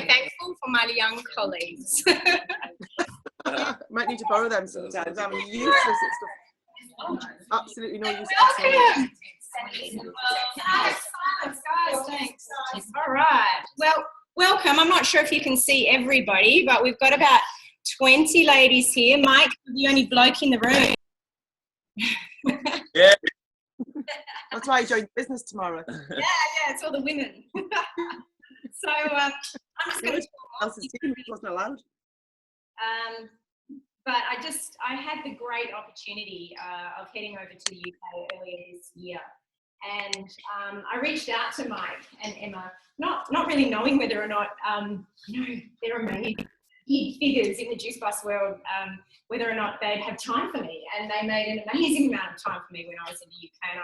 thankful for my young colleagues. Might need to borrow them sometimes. I'm useless at stuff. Absolutely no use at all. Thanks. All right. Well, welcome. I'm not sure if you can see everybody, but we've got about 20 ladies here. Mike, you're the only bloke in the room. Yeah. That's why I joined business tomorrow. Yeah, it's all the women. So I'm just going to else's team wasn't allowed. But I had the great opportunity of heading over to the UK earlier this year. And I reached out to Mike and Emma, not really knowing whether or not, they're amazing big figures in the juice bus world, whether or not they'd have time for me. And they made an amazing amount of time for me when I was in the UK. And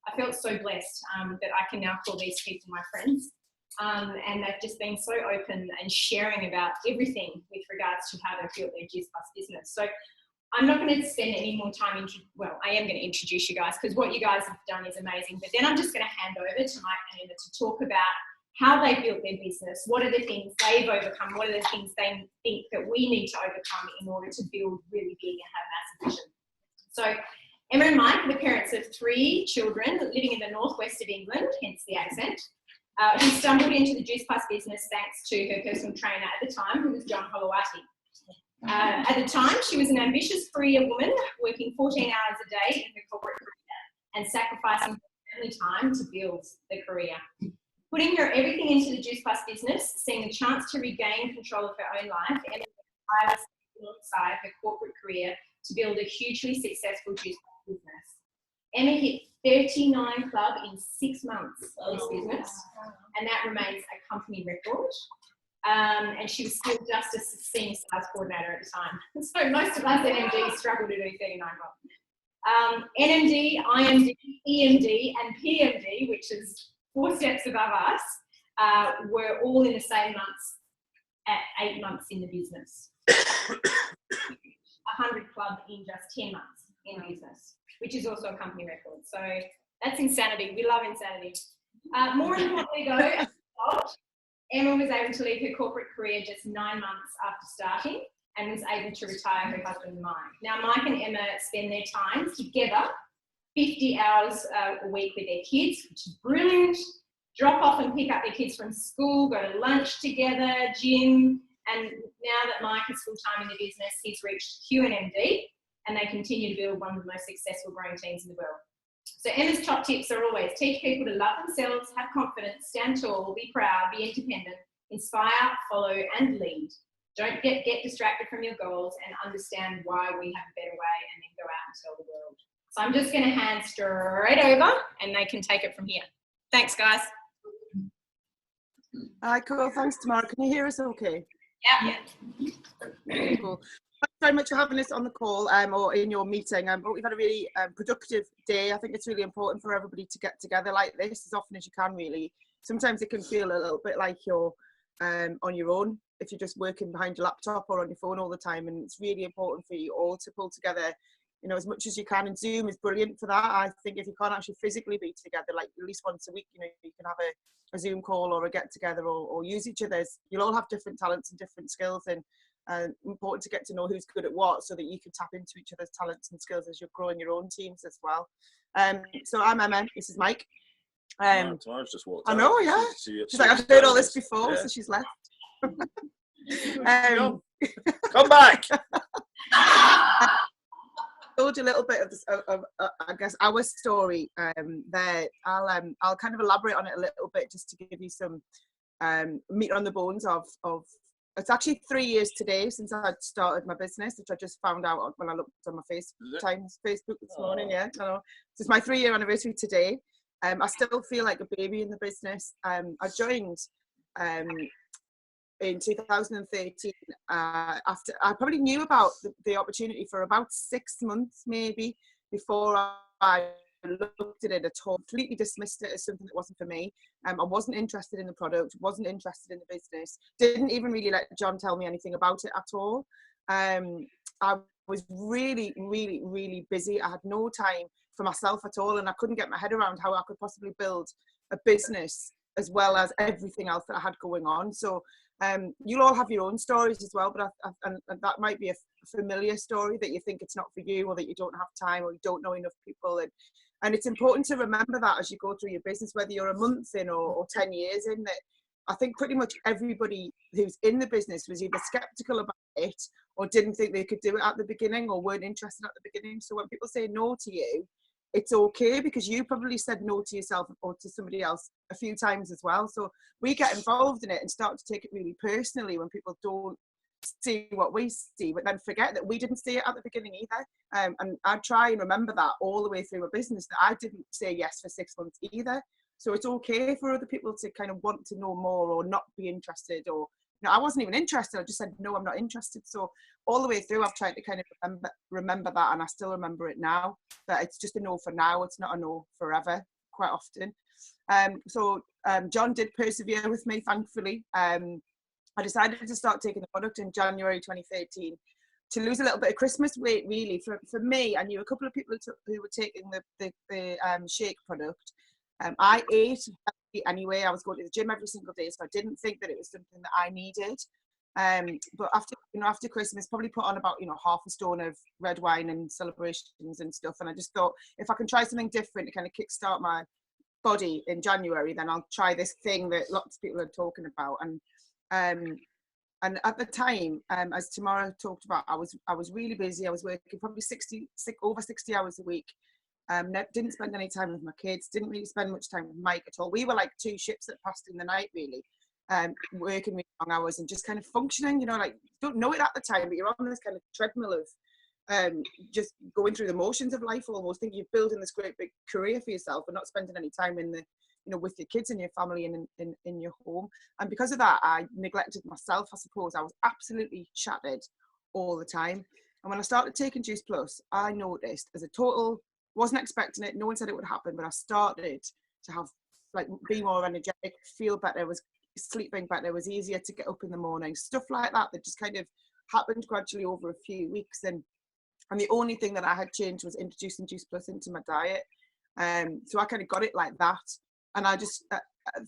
I felt so blessed that I can now call these people my friends. And they've just been so open and sharing about everything with regards to how they built their juice bus business. So I'm not going to spend any more time, I am going to introduce you guys because what you guys have done is amazing. But then I'm just going to hand over to Mike and Emma to talk about how they built their business, what are the things they've overcome, what are the things they think that we need to overcome in order to build really big and have a massive vision. So Emma and Mike are the parents of 3 children living in the northwest of England, hence the accent. Who stumbled into the juice bus business thanks to her personal trainer at the time, who was John Holowati. At the time, she was an ambitious career woman, working 14 hours a day in her corporate career and sacrificing family time to build the career. Putting her everything into the juice bus business, seeing a chance to regain control of her own life, Emma decided alongside her corporate career to build a hugely successful juice bus business. Emma hit 39 club in 6 months of this business, and that remains a company record. And she was still just a senior sales coordinator at the time. So most of us NMDs struggle to do 39 club. NMD, IMD, EMD, and PMD, which is 4 steps above us, were all in the same months at 8 months in the business. 100 club in just 10 months in business, which is also a company record. So that's insanity. We love insanity. More importantly though, Emma was able to leave her corporate career just 9 months after starting and was able to retire her husband Mike. Now Mike and Emma spend their time together 50 hours a week with their kids, which is brilliant. Drop off and pick up their kids from school, go to lunch together, gym. And now that Mike is full-time in the business, he's reached QNMD, and they continue to build one of the most successful growing teams in the world. So Emma's top tips are always teach people to love themselves, have confidence, stand tall, be proud, be independent, inspire, follow, and lead. Don't get distracted from your goals and understand why we have a better way and then go out and tell the world. So I'm just going to hand straight over and they can take it from here. Thanks, guys. Hi, cool. Thanks, Tamara. Can you hear us okay? Yeah. Cool. Thanks very much for having us on the call or in your meeting. But we've had a really productive day. I think it's really important for everybody to get together like this as often as you can, really. Sometimes it can feel a little bit like you're on your own if you're just working behind your laptop or on your phone all the time. And it's really important for you all to pull together, you know, as much as you can. And Zoom is brilliant for that. I think if you can't actually physically be together, like at least once a week, you know, you can have a Zoom call or a get together or use each other's. You'll all have different talents and different skills, and important to get to know who's good at what so that you can tap into each other's talents and skills as you're growing your own teams as well. So I'm Emma, this is Mike. Tamara's just walked out. I know, yeah. She's like, I've heard all this before, yeah. So she's left. Come back. Told you a little bit of this, I guess, our story there. I'll kind of elaborate on it a little bit just to give you some meat on the bones of it's actually 3 years today since I started my business, which I just found out when I looked on my Facebook this morning. Yeah, I know. So it's my 3-year anniversary today. I still feel like a baby in the business. I joined in 2013 after I probably knew about the opportunity for about 6 months maybe before I looked at it at all, completely dismissed it as something that wasn't for me. I wasn't interested in the product, wasn't interested in the business, didn't even really let John tell me anything about it at all. I was really, really, really busy. I had no time for myself at all, and I couldn't get my head around how I could possibly build a business as well as everything else that I had going on. So You'll all have your own stories as well, but and that might be a familiar story that you think it's not for you, or that you don't have time, or you don't know enough people. And it's important to remember that as you go through your business, whether you're a month in or 10 years in, that I think pretty much everybody who's in the business was either skeptical about it or didn't think they could do it at the beginning, or weren't interested at the beginning. So when people say no to you, it's okay, because you probably said no to yourself or to somebody else a few times as well. So we get involved in it and start to take it really personally when people don't see what we see, but then forget that we didn't see it at the beginning either. And I try and remember that all the way through my business, that I didn't say yes for 6 months either. So it's okay for other people to kind of want to know more or not be interested, or I wasn't even interested. I just said, no, I'm not interested. So all the way through, I've tried to kind of remember that, and I still remember it now, that it's just a no for now. It's not a no forever, quite often. So John did persevere with me, thankfully. I decided to start taking the product in January 2013 to lose a little bit of Christmas weight, really. For me, I knew a couple of people who were taking the shake product. I ate anyway. I was going to the gym every single day, so I didn't think that it was something that I needed. But after Christmas, probably put on about half a stone of red wine and celebrations and stuff. And I just thought, if I can try something different to kind of kickstart my body in January, then I'll try this thing that lots of people are talking about. And at the time, as Tamara talked about, I was really busy. I was working probably over 60 hours a week. Didn't spend any time with my kids, didn't really spend much time with Mike at all. We were like two ships that passed in the night, really, working really long hours and just kind of functioning, like, don't know it at the time, but you're on this kind of treadmill of just going through the motions of life almost. Think you're building this great big career for yourself but not spending any time in the with your kids and your family and in your home. And because of that, I neglected myself, I suppose. I was absolutely shattered all the time. And when I started taking Juice Plus, I noticed, as a total, wasn't expecting it, no one said it would happen, but I started to have, be more energetic, feel better, was sleeping better, was easier to get up in the morning, stuff like that just kind of happened gradually over a few weeks. And the only thing that I had changed was introducing Juice Plus into my diet. So I kind of got it like that. And I just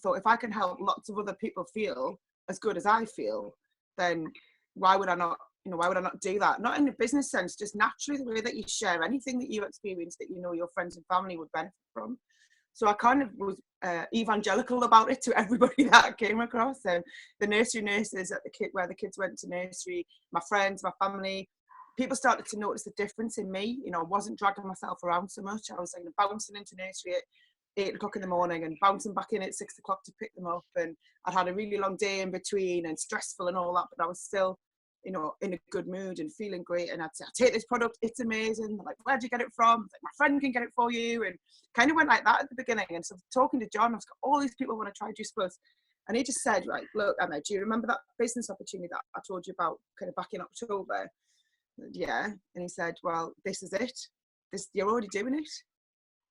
thought, if I can help lots of other people feel as good as I feel, then why would I not do that? Not in a business sense, just naturally, the way that you share anything that you experience that your friends and family would benefit from. So I kind of was evangelical about it to everybody that I came across. The nursery nurses where the kids went to nursery, my friends, my family. People started to notice the difference in me. I wasn't dragging myself around so much. I was bouncing into nursery at 8 o'clock in the morning and bouncing back in at 6 o'clock to pick them up. And I'd had a really long day in between and stressful and all that, but I was still, in a good mood and feeling great. And I'd say, I take this product, it's amazing. They're like, where'd you get it from? Like, my friend can get it for you. And kind of went like that at the beginning. And so talking to John, I've got all these people want to try Juice Plus. And he just said, right, look, Emma, do you remember that business opportunity that I told you about kind of back in October? Yeah. And he said, well, this is it. You're already doing it.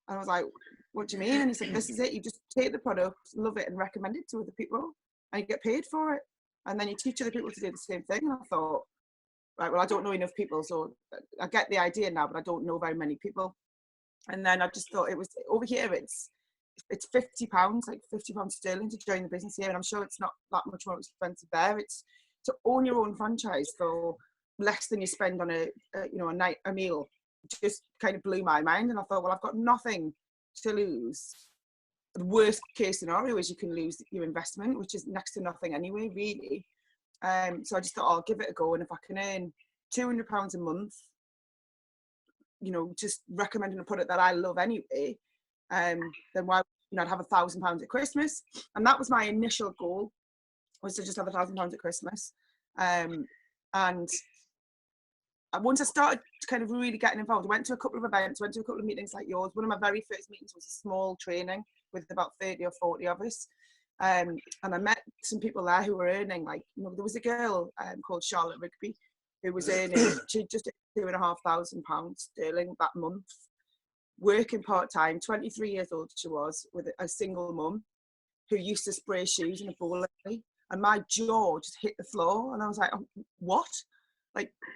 And I was like, what do you mean? And he said, this is it. You just take the product, love it, and recommend it to other people, and you get paid for it. And then you teach other people to do the same thing. And I thought, right, well, I don't know enough people, so I get the idea now, but I don't know very many people. And then I just thought, it was over here, it's £50, like £50 sterling to join the business here. And I'm sure it's not that much more expensive there. It's to own your own franchise for less than you spend on a meal. Just kind of blew my mind. And I thought, well, I've got nothing to lose. The worst case scenario is you can lose your investment, which is next to nothing anyway, really. So I just thought, I'll give it a go. And if I can earn £200 a month, just recommending a product that I love anyway, then why, I'd have £1,000 at Christmas. And that was my initial goal, was to just have £1,000 at Christmas. And once I started kind of really getting involved, I went to a couple of events, went to a couple of meetings like yours. One of my very first meetings was a small training with about 30 or 40 of us. And I met some people there who were earning, there was a girl called Charlotte Rigby who was earning, she just £2,500 sterling that month, working part-time, 23 years old she was, with a single mum who used to spray shoes in a bowl at me. And my jaw just hit the floor. And I was like, oh, what?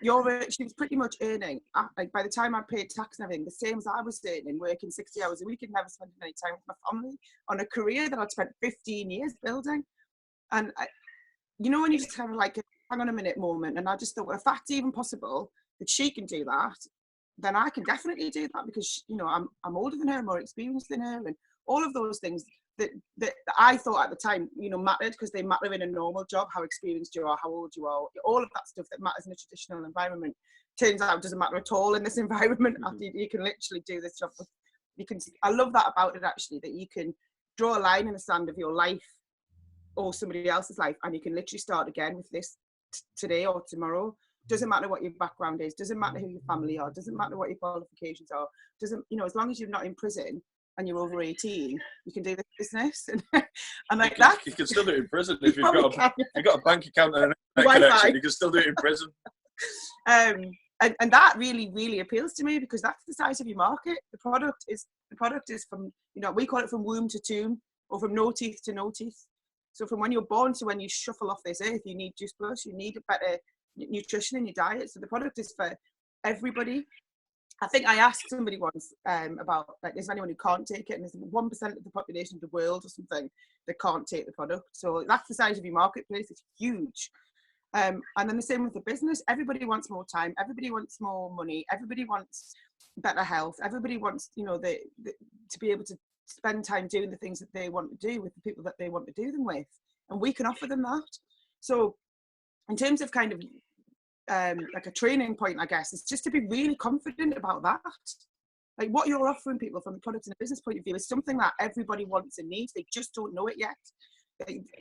She was pretty much earning, by the time I paid tax and everything, the same as I was earning, working 60 hours a week and never spending any time with my family on a career that I'd spent 15 years building. And you know, when you just kind of like, hang on a minute moment. And I just thought, well, if that's even possible, that she can do that, then I can definitely do that, because, you know, I'm older than her, more experienced than her, and all of those things that I thought at the time, you know, mattered, because they matter in a normal job, how experienced you are, how old you are, all of that stuff that matters in a traditional environment, turns out doesn't matter at all in this environment. You can literally do this job. I love that about it, actually, that you can draw a line in the sand of your life or somebody else's life, and you can literally start again with this today or tomorrow. Doesn't matter what your background is, doesn't matter who your family are, doesn't matter what your qualifications are, doesn't, you know, as long as you're not in prison and you're over 18, you can do this business. And like that, you can still do it in prison if you've got a bank account and a connection. You can still do it in prison. And that really appeals to me, because that's the size of your market. The product is from, you know, we call it from womb to tomb, or from no teeth to no teeth. So from when you're born to when you shuffle off this earth, you need Juice Plus, you need a better nutrition in your diet. So the product is for everybody. I think I asked somebody once about, like, is there anyone who can't take it? And there's 1% of the population of the world or something that can't take the product. So that's the size of your marketplace. It's huge. And then the same with the business. Everybody wants more time. Everybody wants more money. Everybody wants better health. Everybody wants, you know, to be able to spend time doing the things that they want to do with the people that they want to do them with. And we can offer them that. So in terms of kind of like a training point, I guess, is just to be really confident about that. Like, what you're offering people from the product and the business point of view is something that everybody wants and needs. They just don't know it yet.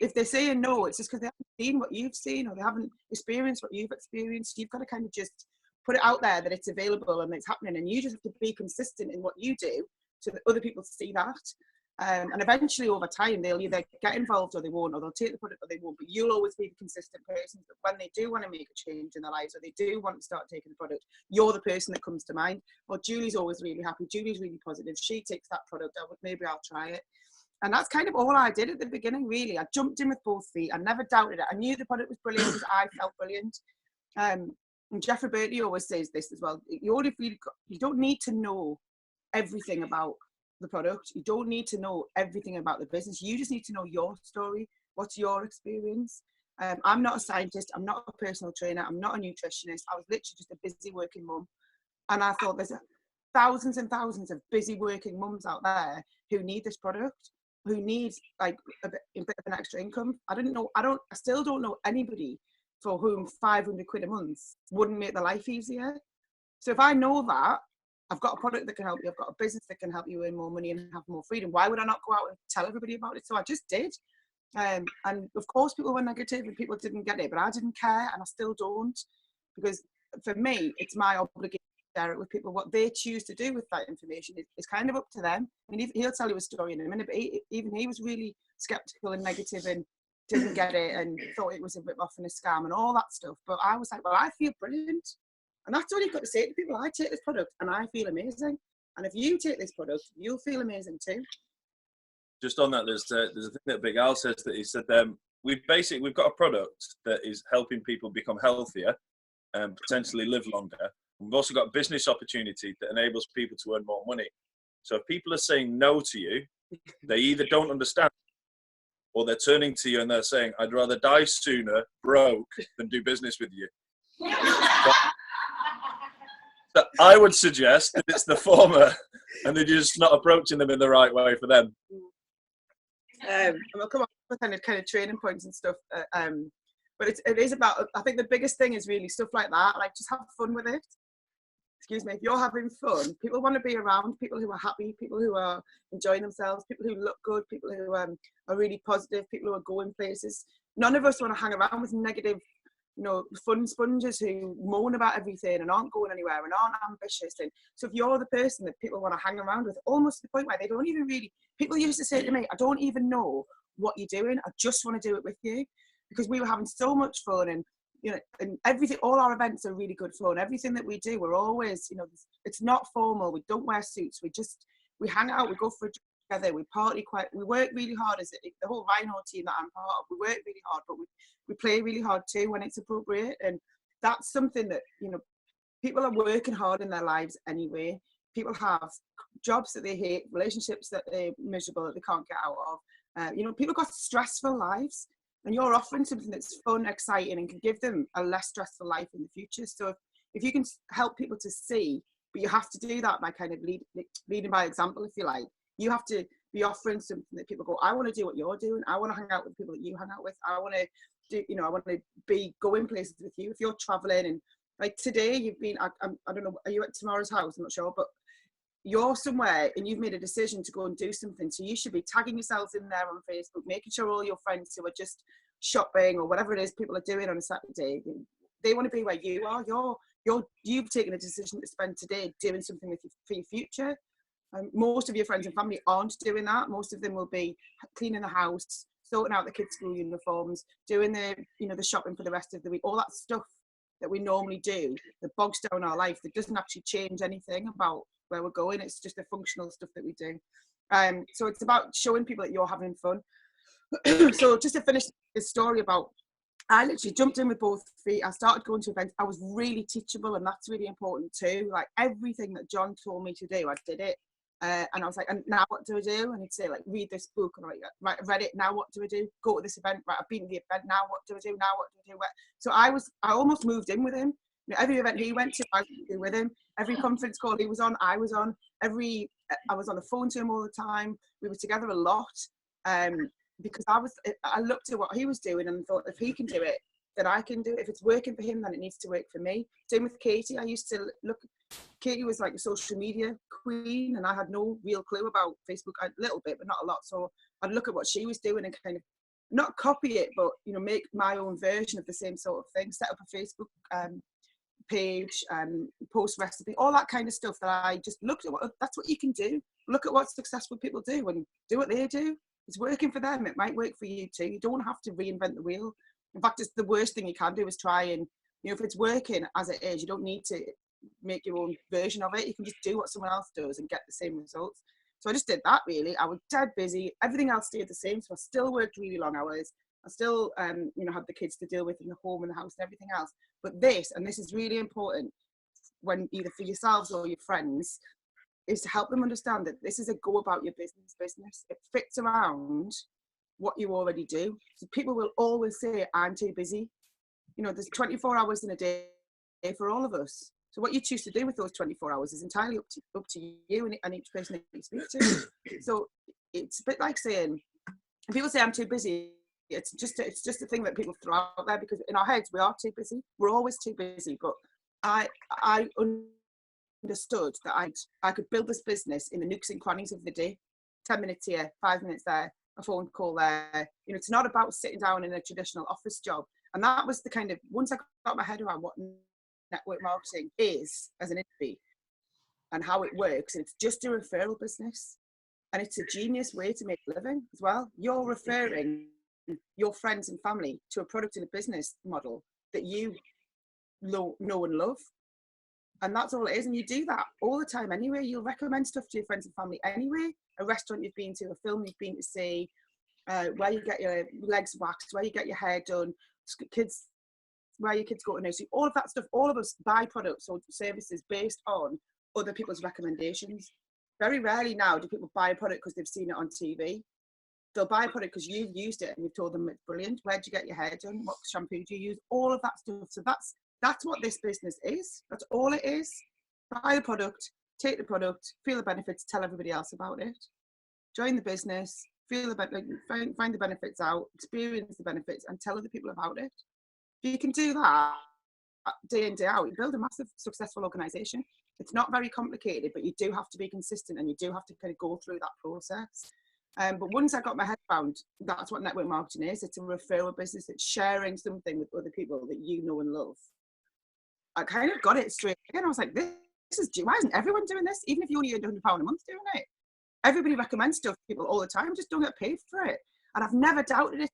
If they're saying no, it's just because they haven't seen what you've seen, or they haven't experienced what you've experienced. You've got to kind of just put it out there that it's available and it's happening, and you just have to be consistent in what you do so that other people see that. And eventually, over time, they'll either get involved or they won't, or they'll take the product or they won't. But you'll always be the consistent person that when they do want to make a change in their lives, or they do want to start taking the product, you're the person that comes to mind. Well, Julie's always really happy. Julie's really positive. She takes that product. Maybe I'll try it. And that's kind of all I did at the beginning, really. I jumped in with both feet. I never doubted it. I knew the product was brilliant because I felt brilliant. And Jeffrey Bertie always says this as well. You don't need to know everything about the product. You don't need to know everything about the business. You just need to know your story. What's your experience? I'm not a scientist. I'm not a personal trainer. I'm not a nutritionist. I was literally just a busy working mum. And I thought there's thousands and thousands of busy working mums out there who need this product, who need like a bit of an extra income. I still don't know anybody for whom 500 quid a month wouldn't make their life easier. So if I know that, I've got a product that can help you, I've got a business that can help you earn more money and have more freedom, why would I not go out and tell everybody about it? So I just did. And of course people were negative and people didn't get it, but I didn't care, and I still don't, because for me, it's my obligation to share it with people. What they choose to do with that information is kind of up to them. I mean, he'll tell you a story in a minute, but even he was really skeptical and negative and didn't get it and thought it was a rip-off and a scam and all that stuff. But I was like, well, I feel brilliant. And that's all you've got to say to people. I take this product and I feel amazing. And if you take this product, you'll feel amazing too. Just on that, there's a thing that Big Al says, that he said, we've got a product that is helping people become healthier and potentially live longer. We've also got a business opportunity that enables people to earn more money. So if people are saying no to you, they either don't understand, or they're turning to you and they're saying, I'd rather die sooner broke than do business with you. So I would suggest that it's the former, and they're just not approaching them in the right way for them. And we'll come up with kind of training points and stuff. But it is about, I think the biggest thing is really stuff like that, like just have fun with it. Excuse me, if you're having fun, people want to be around people who are happy, people who are enjoying themselves, people who look good, people who are really positive, people who are going places. None of us want to hang around with negative, fun sponges who moan about everything and aren't going anywhere and aren't ambitious. And so if you're the person that people want to hang around with, almost to the point where they don't even really, people used to say to me, I don't even know what you're doing, I just want to do it with you, because we were having so much fun. And and everything, all our events are really good fun. Everything that we do, we're always, it's not formal. We don't wear suits. We hang out, we go for a drink together, we party we work really hard as the whole Rhino team that I'm part of. We work really hard, but we play really hard too when it's appropriate. And that's something that, people are working hard in their lives anyway. People have jobs that they hate, relationships that they're miserable, that they can't get out of. People got stressful lives. and you're offering something that's fun, exciting, and can give them a less stressful life in the future. So if you can help people to see, but you have to do that by kind of leading by example, if you like. You have to be offering something that people go, I want to do what you're doing. I want to hang out with people that you hang out with. I want to do, I want to be going places with you. If you're traveling, and like today you've been, I don't know, are you at Tamara's house? I'm not sure, but you're somewhere and you've made a decision to go and do something. So you should be tagging yourselves in there on Facebook, making sure all your friends who are just shopping or whatever it is people are doing on a Saturday, they want to be where you are. You've taken a decision to spend today doing something for your future. Most of your friends and family aren't doing that. Most of them will be cleaning the house, sorting out the kids' school uniforms, doing the shopping for the rest of the week, all that stuff that we normally do that bogs down our life, that doesn't actually change anything about where we're going. It's just the functional stuff that we do. So it's about showing people that you're having fun. So just to finish this story about, I literally jumped in with both feet. I started going to events. I was really teachable, and that's really important too. Like everything that John told me to do, I did it. And I was like, and now what do I do? And he'd say, like, read this book. And I'm like, right, I've read it. Now what do I do? Go to this event. Right, I've been to the event. Now what do I do? Now what do I do? So I almost moved in with him. Every event he went to, I was with him. Every conference call he was on, I was on. I was on the phone to him all the time. We were together a lot. Because I looked at what he was doing and thought, if he can do it, then I can do it. If it's working for him, then it needs to work for me. Same with Katie. I used to Katie was like a social media queen, and I had no real clue about Facebook, a little bit, but not a lot. So I'd look at what she was doing and kind of not copy it, but make my own version of the same sort of thing. Set up a Facebook page, post recipe, all that kind of stuff that I just looked at. That's what you can do. Look at what successful people do and do what they do. It's working for them. It might work for you too. You don't have to reinvent the wheel. In fact, it's the worst thing you can do is try and, if it's working as it is, you don't need to make your own version of it. You can just do what someone else does and get the same results. So I just did that really. I was dead busy. Everything else stayed the same. So I still worked really long hours. I still, had the kids to deal with in the home and the house and everything else. But this is really important when either for yourselves or your friends, is to help them understand that this is a go about your business. It fits around what you already do. So people will always say, I'm too busy. There's 24 hours in a day for all of us. So what you choose to do with those 24 hours is entirely up to you and each person that you speak to. So it's a bit like saying, if people say I'm too busy, it's just a thing that people throw out there, because in our heads we are too busy. We're always too busy. But I understood that I could build this business in the nooks and crannies of the day. 10 minutes here, 5 minutes there, a phone call there. It's not about sitting down in a traditional office job. And that was the kind of, once I got my head around what network marketing is as an industry and how it works, it's just a referral business, and it's a genius way to make a living as well. You're referring your friends and family to a product and a business model that you know and love, and that's all it is. And you do that all the time anyway. You'll recommend stuff to your friends and family anyway. A restaurant you've been to, a film you've been to see, where you get your legs waxed, where you get your hair done, kids, where your kids go to nursery, all of that stuff. All of us buy products or services based on other people's recommendations. Very rarely now do people buy a product because they've seen it on TV. They'll buy a product because you've used it and you've told them it's brilliant. Where'd you get your hair done? What shampoo do you use? All of that stuff. So that's what this business is. That's all it is. Buy the product, take the product, feel the benefits, tell everybody else about it. Join the business, feel the find the benefits out, experience the benefits, and tell other people about it. If you can do that day in, day out, you build a massive successful organization. It's not very complicated, but you do have to be consistent and you do have to kind of go through that process. But once I got my head around, that's what network marketing is. It's a referral business. It's sharing something with other people that you know and love. I kind of got it straight again. I was like, this is, why isn't everyone doing this? Even if you only earn £100 a month doing it. Everybody recommends stuff to people all the time, just don't get paid for it. And I've never doubted it,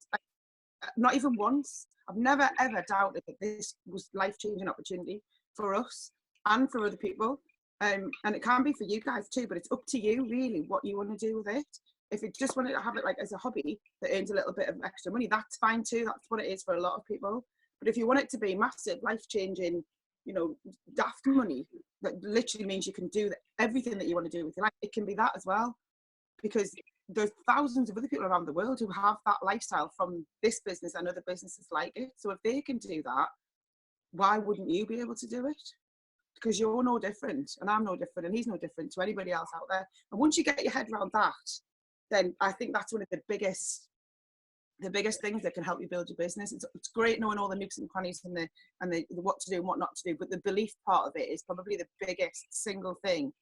not even once. I've never ever doubted that this was life-changing opportunity for us and for other people. And it can be for you guys too, but it's up to you really what you want to do with it. If you just want to have it like as a hobby that earns a little bit of extra money, that's fine too. That's what it is for a lot of people. But if you want it to be massive, life-changing, daft money that literally means you can do everything that you want to do with your life, it can be that as well. Because there's thousands of other people around the world who have that lifestyle from this business and other businesses like it. So if they can do that, why wouldn't you be able to do it? Because you're no different, and I'm no different, and he's no different to anybody else out there. And once you get your head around that, then I think that's one of the biggest things that can help you build your business. It's great knowing all the nooks and crannies and the what to do and what not to do, but the belief part of it is probably the biggest single thing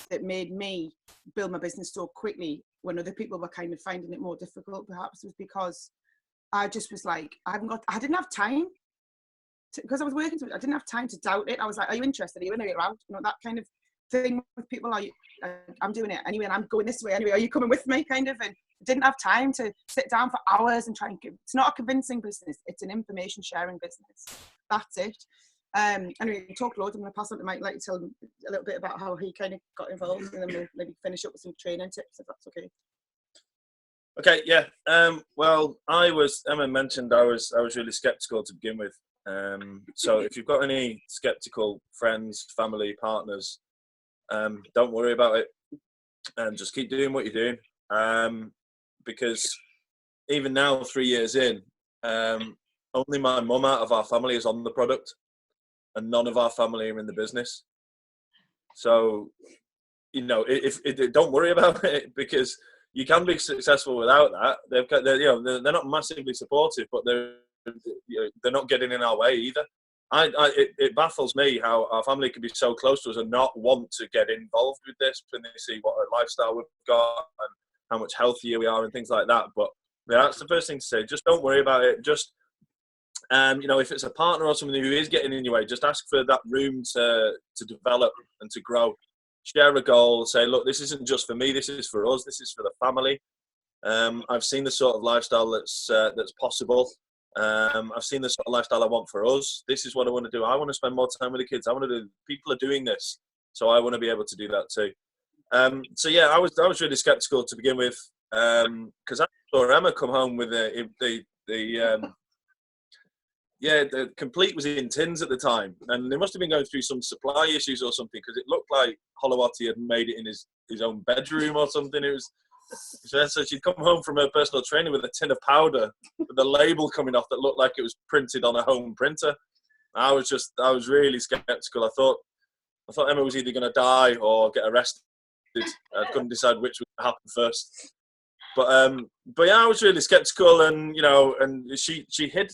that made me build my business so quickly when other people were kind of finding it more difficult. Perhaps was because I just was like, I didn't have time because I was working to it. I didn't have time to doubt it. I was like, are you interested? Are you in or around? You know, that kind of thing with people. I'm doing it anyway, and I'm going this way anyway. Are you coming with me? Kind of. And I didn't have time to sit down for hours and try and give. It's not a convincing business. It's an information sharing business. That's it. Anyway, we talked loads. I'm going to pass on to Mike, like to tell him a little bit about how he kind of got involved, and then we'll maybe finish up with some training tips if that's okay. Okay, yeah. Well, Emma mentioned I was really skeptical to begin with. So if you've got any skeptical friends, family, partners, don't worry about it, and just keep doing what you're doing. Because even now, 3 years in, only my mum out of our family is on the product, and none of our family are in the business. So, you know, don't worry about it, because you can be successful without that. They're not massively supportive, but they're not getting in our way either. It baffles me how our family can be so close to us and not want to get involved with this when they see what a lifestyle we've got and how much healthier we are and things like that. But yeah, that's the first thing to say. Just don't worry about it. Just you know, if it's a partner or somebody who is getting in your way, just ask for that room to develop and to grow. Share a goal. Say, look, this isn't just for me. This is for us. This is for the family. I've seen the sort of lifestyle that's possible. I've seen the sort of lifestyle I want for us. This is what I want to do. I want to spend more time with the kids. I want to do. People are doing this, so I want to be able to do that too. So yeah, I was really skeptical to begin with, because I saw Emma come home with the complete was in tins at the time, and they must have been going through some supply issues or something, because it looked like Holowati had made it in his own bedroom or something. It was so she'd come home from her personal trainer with a tin of powder with the label coming off that looked like it was printed on a home printer. I was really skeptical. I thought Emma was either going to die or get arrested. I couldn't decide which would happen first. But yeah, I was really skeptical, and you know, and she hid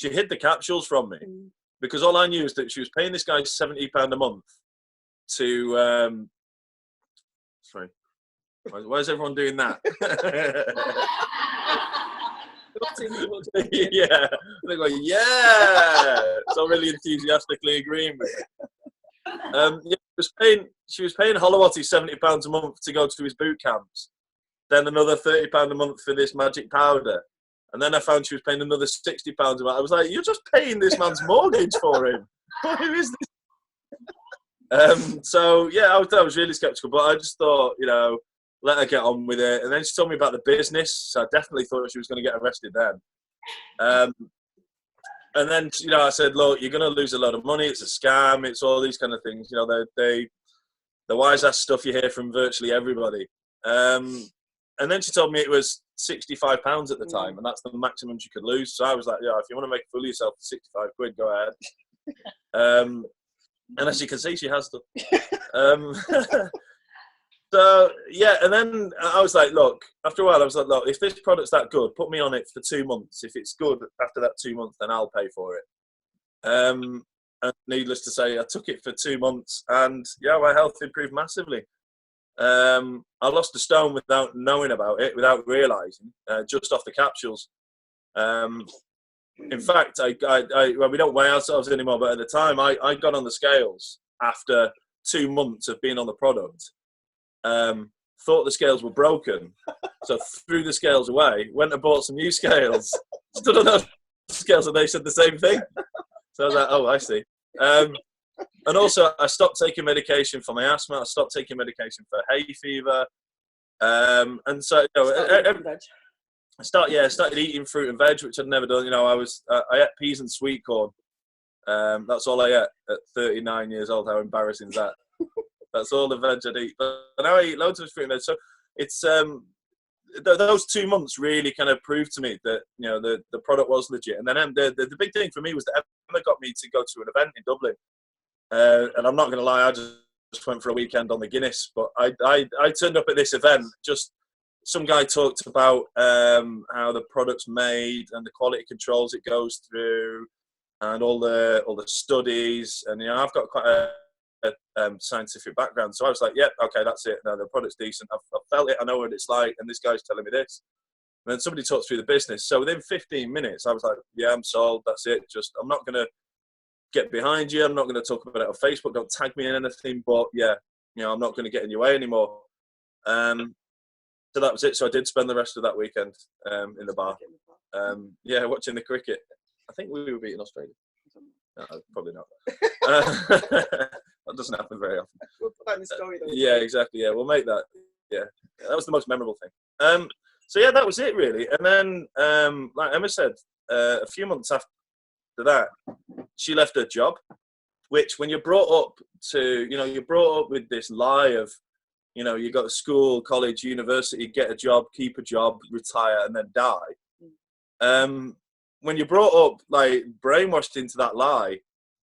the capsules from me, because all I knew is that she was paying this guy £70 a month to. Sorry, why is everyone doing that? Yeah, they're going, yeah. So really enthusiastically agreeing with it. Yeah, she was paying Holowati £70 a month to go to his boot camps, then another £30 a month for this magic powder. And then I found she was paying another £60 a month. I was like, you're just paying this man's mortgage for him. Who is this? So, yeah, I was really skeptical. But I just thought, you know, let her get on with it. And then she told me about the business. So I definitely thought she was going to get arrested then. And then, you know, I said, look, you're going to lose a lot of money. It's a scam. It's all these kind of things. You know, the wise-ass stuff you hear from virtually everybody. And then she told me it was £65 at the time, and that's the maximum she could lose. So I was like, yeah, if you want to make a fool of yourself for 65 quid, go ahead. And as you can see, she has done. So, yeah, and then I was like, look, after a while, I was like, look, if this product's that good, put me on it for 2 months. If it's good after that 2 months, then I'll pay for it. And needless to say, I took it for 2 months, and, yeah, my health improved massively. I lost a stone without knowing about it, without realising, just off the capsules. In fact, well, we don't weigh ourselves anymore, but at the time, I got on the scales after 2 months of being on the product. Thought the scales were broken, so threw the scales away, went and bought some new scales, stood on those scales, and they said the same thing. So I was like, oh, I see. And also, I stopped taking medication for my asthma. I stopped taking medication for hay fever. And so, you know, I started eating fruit and veg, which I'd never done. You know, I ate peas and sweet corn. That's all I ate at 39 years old. How embarrassing is that? That's all the veg I'd eat. But now I eat loads of fruit and veg. So it's those 2 months really kind of proved to me that, you know, the product was legit. And then the big thing for me was that Emma got me to go to an event in Dublin. And I'm not going to lie, I just went for a weekend on the Guinness. But I turned up at this event. Just some guy talked about how the product's made and the quality controls it goes through, and all the studies. And, you know, I've got quite a scientific background, so I was like, yeah, okay, that's it. No, the product's decent. I've felt it. I know what it's like, and this guy's telling me this. And then somebody talked through the business. So within 15 minutes, I was like, yeah, I'm sold. That's it. Just, I'm not going to get behind you. I'm not going to talk about it on Facebook. Don't tag me in anything. But yeah, you know, I'm not going to get in your way anymore. So that was it. So I did spend the rest of that weekend in the bar. Yeah, watching the cricket. I think we were beating Australia. No, probably not. That doesn't happen very often. We'll put that in the story, though. Yeah, exactly. Yeah, we'll make that. Yeah, that was the most memorable thing. So yeah, that was it really. And then, like Emma said, a few months after that, she left her job. Which, when you're brought up to, you know, you're brought up with this lie of, you know, you go to school, college, university, get a job, keep a job, retire, and then die. When you're brought up, like, brainwashed into that lie,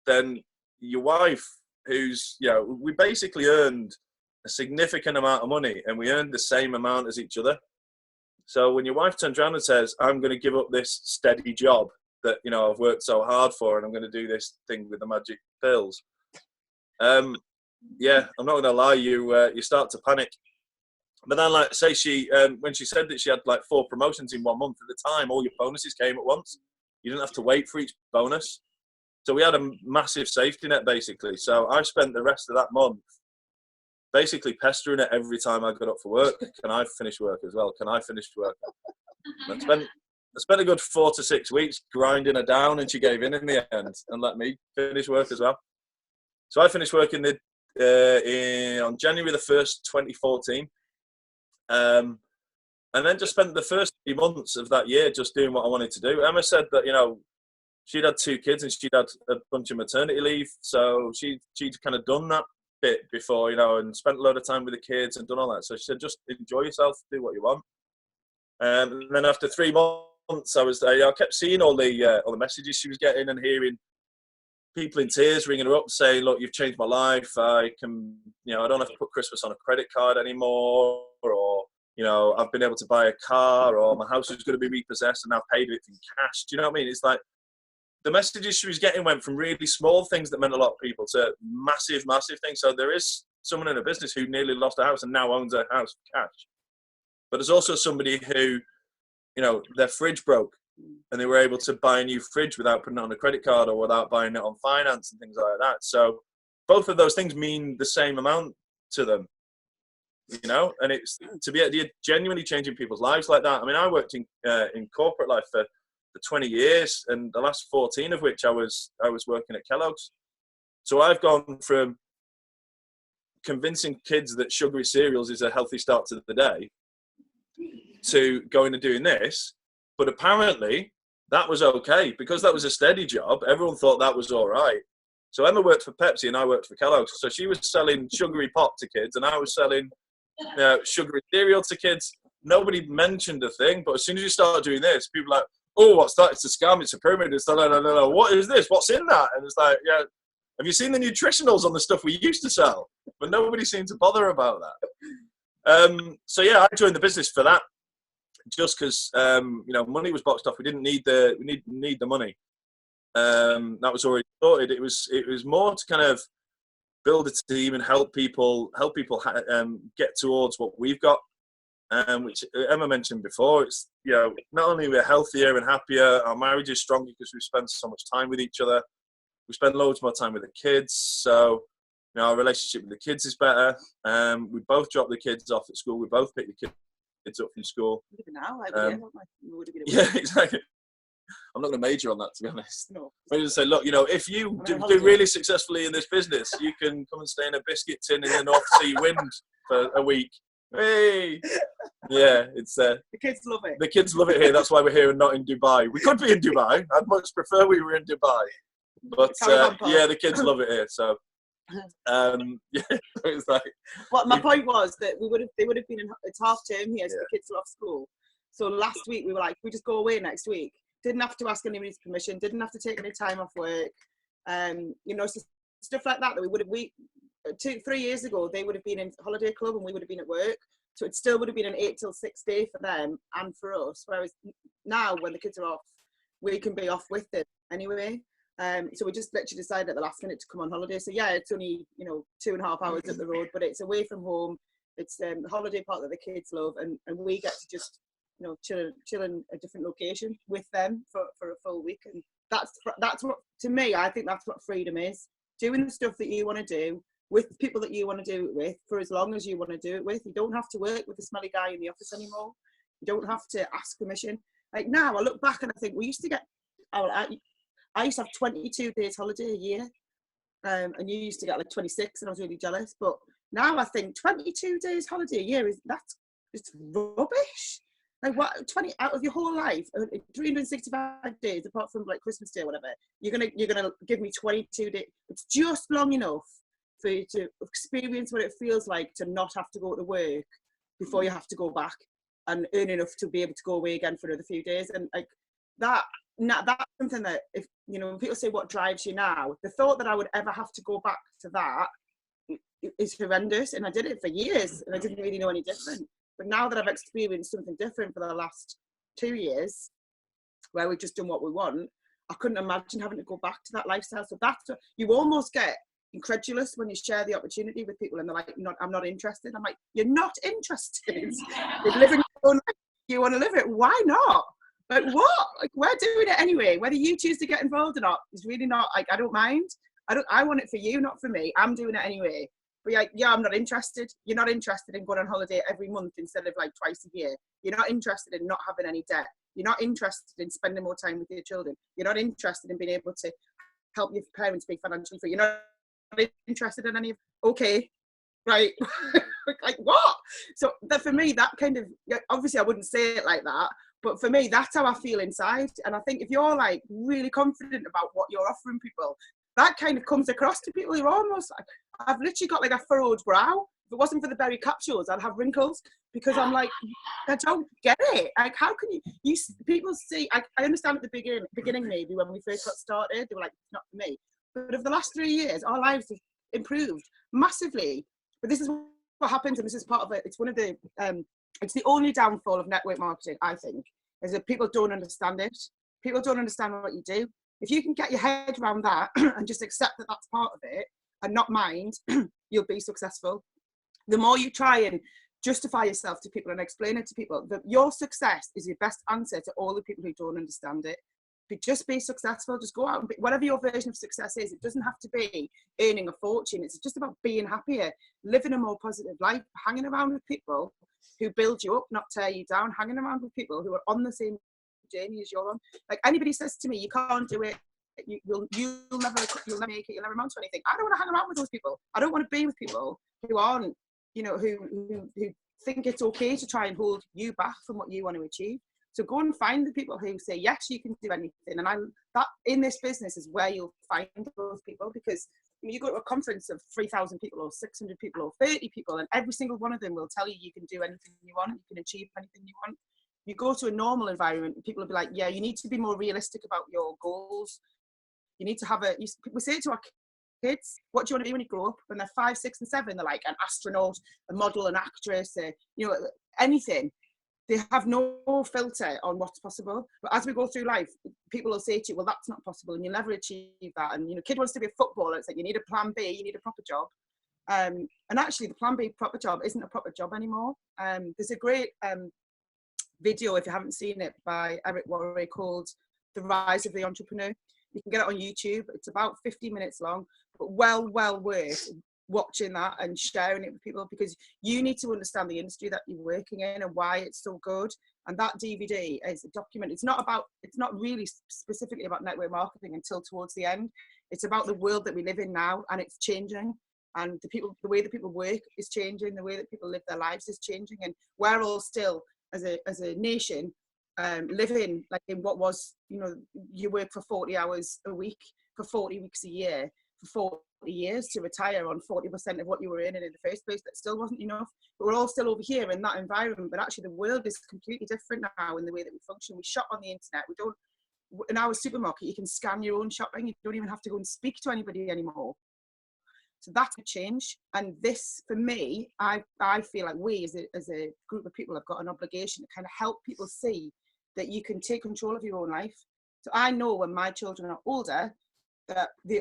then your wife, who's, you know, we basically earned a significant amount of money, and we earned the same amount as each other. So when your wife turns around and says, I'm going to give up this steady job that, you know, I've worked so hard for, and I'm going to do this thing with the magic pills. Yeah, I'm not going to lie, you start to panic. But then, like, say she, when she said that she had like 4 promotions in 1 month, at the time, all your bonuses came at once. You didn't have to wait for each bonus. So we had a massive safety net, basically. So I spent the rest of that month basically pestering it every time I got up for work. Can I finish work as well? Can I finish work? I spent a good 4 to 6 weeks grinding her down, and she gave in the end and let me finish work as well. So I finished work on January the 1st, 2014. And then just spent the first 3 months of that year just doing what I wanted to do. Emma said that, you know, she'd had 2 kids and she'd had a bunch of maternity leave. So she'd kind of done that bit before, you know, and spent a load of time with the kids and done all that. So she said, just enjoy yourself, do what you want. And then after 3 months, I kept seeing all the messages she was getting and hearing people in tears ringing her up saying, look, you've changed my life. I can, you know, I don't have to put Christmas on a credit card anymore, or, you know, I've been able to buy a car, or my house is going to be repossessed and I've paid it in cash. Do you know what I mean? It's like the messages she was getting went from really small things that meant a lot to people to massive, massive things. So there is someone in a business who nearly lost a house and now owns a house for cash. But there's also somebody who, you know, their fridge broke and they were able to buy a new fridge without putting it on a credit card or without buying it on finance and things like that. So both of those things mean the same amount to them, you know, and it's to be genuinely changing people's lives like that. I mean, I worked in corporate life for 20 years, and the last 14 of which I was working at Kellogg's. So I've gone from convincing kids that sugary cereals is a healthy start to the day to going and doing this. But apparently that was okay because that was a steady job. Everyone thought that was all right. So Emma worked for Pepsi and I worked for Kellogg's. So she was selling sugary pop to kids and I was selling sugary cereal to kids. Nobody mentioned a thing, but as soon as you start doing this, people are like, oh, what's that? It's a scam. It's a pyramid. It's no. What is this? What's in that? And it's like, yeah, have you seen the nutritionals on the stuff we used to sell? But nobody seemed to bother about that. So yeah, I joined the business for that. Just because you know, money was boxed off, we didn't need the money. That was already sorted. It was more to kind of build a team and help people get towards what we've got. Which Emma mentioned before. It's, you know, not only we're healthier and happier, our marriage is stronger because we spend so much time with each other. We spend loads more time with the kids, so you know, our relationship with the kids is better. We both drop the kids off at school. We both pick the kids up from school. Yeah, exactly. I'm not going to major on that, to be honest. No. I'm going to say, look, you know, if you do really successfully in this business, you can come and stay in a biscuit tin in the North Sea wind for a week. Hey, yeah, it's the kids love it. The kids love it here. That's why we're here and not in Dubai. We could be in Dubai. I'd much prefer we were in Dubai, but yeah, the kids love it here. So Yeah, so it's like, Well, my point was that they would have been it's half term here, so the kids are off school. So last week we were like, we just go away next week. Didn't have to ask anybody's permission. Didn't have to take any time off work. You know, so stuff like that we would have 3 years ago they would have been in holiday club and we would have been at work. So it still would have been an 8 till 6 day for them and for us. Whereas now when the kids are off, we can be off with them anyway. So we just literally decided at the last minute to come on holiday. So yeah, it's only, you know, 2.5 hours up the road, but it's away from home. It's the holiday part that the kids love, and we get to just, you know, chill in a different location with them for a full week. And that's what, to me, I think that's what freedom is. Doing the stuff that you want to do with people that you want to do it with for as long as you want to do it with. You don't have to work with the smelly guy in the office anymore. You don't have to ask permission. Like now I look back and I think we used to get, I used to have 22 days holiday a year, and you used to get like 26, and I was really jealous. But now I think 22 days holiday a year that's rubbish. Like what, 20 out of your whole life, 365 days apart from like Christmas Day or whatever, you're gonna give me 22 days. It's just long enough for you to experience what it feels like to not have to go to work before you have to go back, and earn enough to be able to go away again for another few days. And like that's something that, if you know, when people say what drives you now, the thought that I would ever have to go back to that is horrendous. And I did it for years and I didn't really know any different. But now that I've experienced something different for the last 2 years, where we've just done what we want, I couldn't imagine having to go back to that lifestyle. So that's, you almost get incredulous when you share the opportunity with people and they're like, I'm not interested. I'm like, you're not interested in living your own life. You want to live it, why not? Like what? Like we're doing it anyway. Whether you choose to get involved or not is really not, like, I don't mind. I want it for you, not for me. I'm doing it anyway. But like, yeah, I'm not interested. You're not interested in going on holiday every month instead of like twice a year. You're not interested in not having any debt. You're not interested in spending more time with your children. You're not interested in being able to help your parents be financially free. You're not interested in any of, okay, right. Like what? So that for me, that kind of, obviously I wouldn't say it like that, but for me, that's how I feel inside. And I think if you're like really confident about what you're offering people, that kind of comes across to people. You're almost like, I've literally got like a furrowed brow. If it wasn't for the berry capsules, I'd have wrinkles, because I'm like, I don't get it. Like, how can you people see, I understand at the beginning maybe when we first got started, they were like, it's not for me. But over the last 3 years, our lives have improved massively. But this is what happens, and this is part of it. It's one of the, it's the only downfall of network marketing, I think, is that people don't understand it. People don't understand what you do. If you can get your head around that and just accept that that's part of it and not mind, you'll be successful. The more you try and justify yourself to people and explain it to people, that your success is your best answer to all the people who don't understand it. But just be successful, just go out and be, whatever your version of success is, it doesn't have to be earning a fortune. It's just about being happier, living a more positive life, hanging around with people who build you up, not tear you down, hanging around with people who are on the same journey as you're on. Like anybody says to me, you can't do it, you'll never make it, you'll never amount to anything. I don't want to hang around with those people. I don't want to be with people who aren't, you know, who think it's okay to try and hold you back from what you want to achieve. So go and find the people who say, yes, you can do anything. And that in this business is where you'll find those people, because you go to a conference of 3,000 people or 600 people or 30 people, and every single one of them will tell you you can do anything you want, you can achieve anything you want. You go to a normal environment, people will be like, yeah, you need to be more realistic about your goals. You need to have we say it to our kids, what do you want to be when you grow up? When they're 5, 6 and 7, they're like an astronaut, a model, an actress, you know, anything. They have no filter on what's possible. But as we go through life, people will say to you, well, that's not possible, and you'll never achieve that. And, you know, kid wants to be a footballer. It's like, you need a plan B, you need a proper job. And actually, the plan B proper job isn't a proper job anymore. There's a great video, if you haven't seen it, by Eric Worre called The Rise of the Entrepreneur. You can get it on YouTube. It's about 50 minutes long, but well worth watching that and sharing it with people, because you need to understand the industry that you're working in and why it's so good. And that DVD is a document. It's not really specifically about network marketing until towards the end. It's about the world that we live in now, and it's changing. And the way that people work is changing. The way that people live their lives is changing. And we're all still, as a nation, living like in what was, you know, you work for 40 hours a week, for 40 weeks a year, for years to retire on 40% of what you were earning in the first place. That still wasn't enough. But we're all still over here in that environment. But actually, the world is completely different now in the way that we function. We shop on the internet. We don't. In our supermarket, you can scan your own shopping. You don't even have to go and speak to anybody anymore. So that's a change. And this, for me, I feel like we as a group of people have got an obligation to kind of help people see that you can take control of your own life. So I know when my children are older, that they're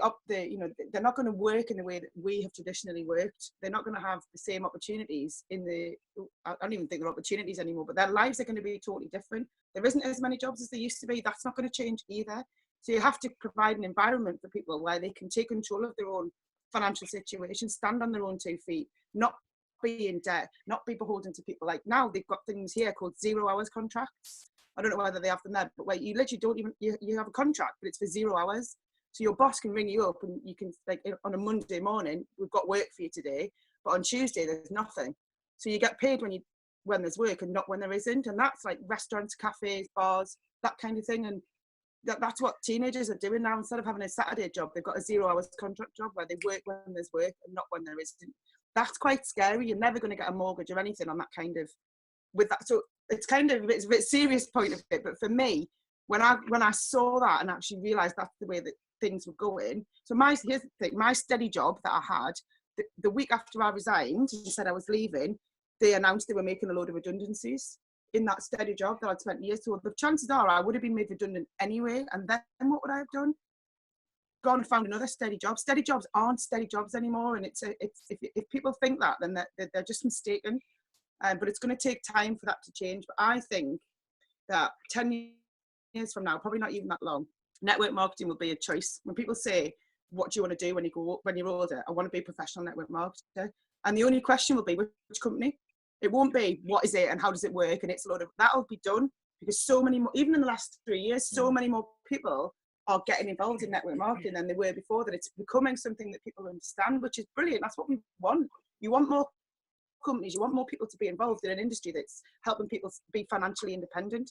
not going to work in the way that we have traditionally worked. They're not going to have the same opportunities I don't even think they're opportunities anymore, but their lives are going to be totally different. There isn't as many jobs as there used to be. That's not going to change either. So you have to provide an environment for people where they can take control of their own financial situation, stand on their own 2 feet, not be in debt, not be beholden to people. Like now they've got things here called 0 hours contracts. I don't know whether they have them there, but where you literally don't even, you have a contract, but it's for 0 hours. So your boss can ring you up and you can, like, on a Monday morning, we've got work for you today, but on Tuesday there's nothing. So you get paid when there's work and not when there isn't. And that's like restaurants, cafes, bars, that kind of thing. And that's what teenagers are doing now. Instead of having a Saturday job, they've got a 0 hours contract job where they work when there's work and not when there isn't. That's quite scary. You're never going to get a mortgage or anything on that kind of, with that. So it's kind of, it's a bit serious point of it. But for me, when I saw that and actually realised that's the way that things were going. So here's the thing, my steady job that I had, the week after I resigned and said I was leaving, they announced they were making a load of redundancies in that steady job that I'd spent years. So the chances are I would have been made redundant anyway. And then what would I have done? Gone and found another steady job. Steady jobs aren't steady jobs anymore. And if people think that, then they're just mistaken. But it's going to take time for that to change. But I think that 10 years from now, probably not even that long, network marketing will be a choice. When people say, what do you want to do when you're older? I want to be a professional network marketer. And the only question will be, which company? It won't be, what is it and how does it work? And it's a lot of, that'll be done because so many more, even in the last 3 years, so many more people are getting involved in network marketing than they were before, that it's becoming something that people understand, which is brilliant. That's what we want. You want more companies, you want more people to be involved in an industry that's helping people be financially independent.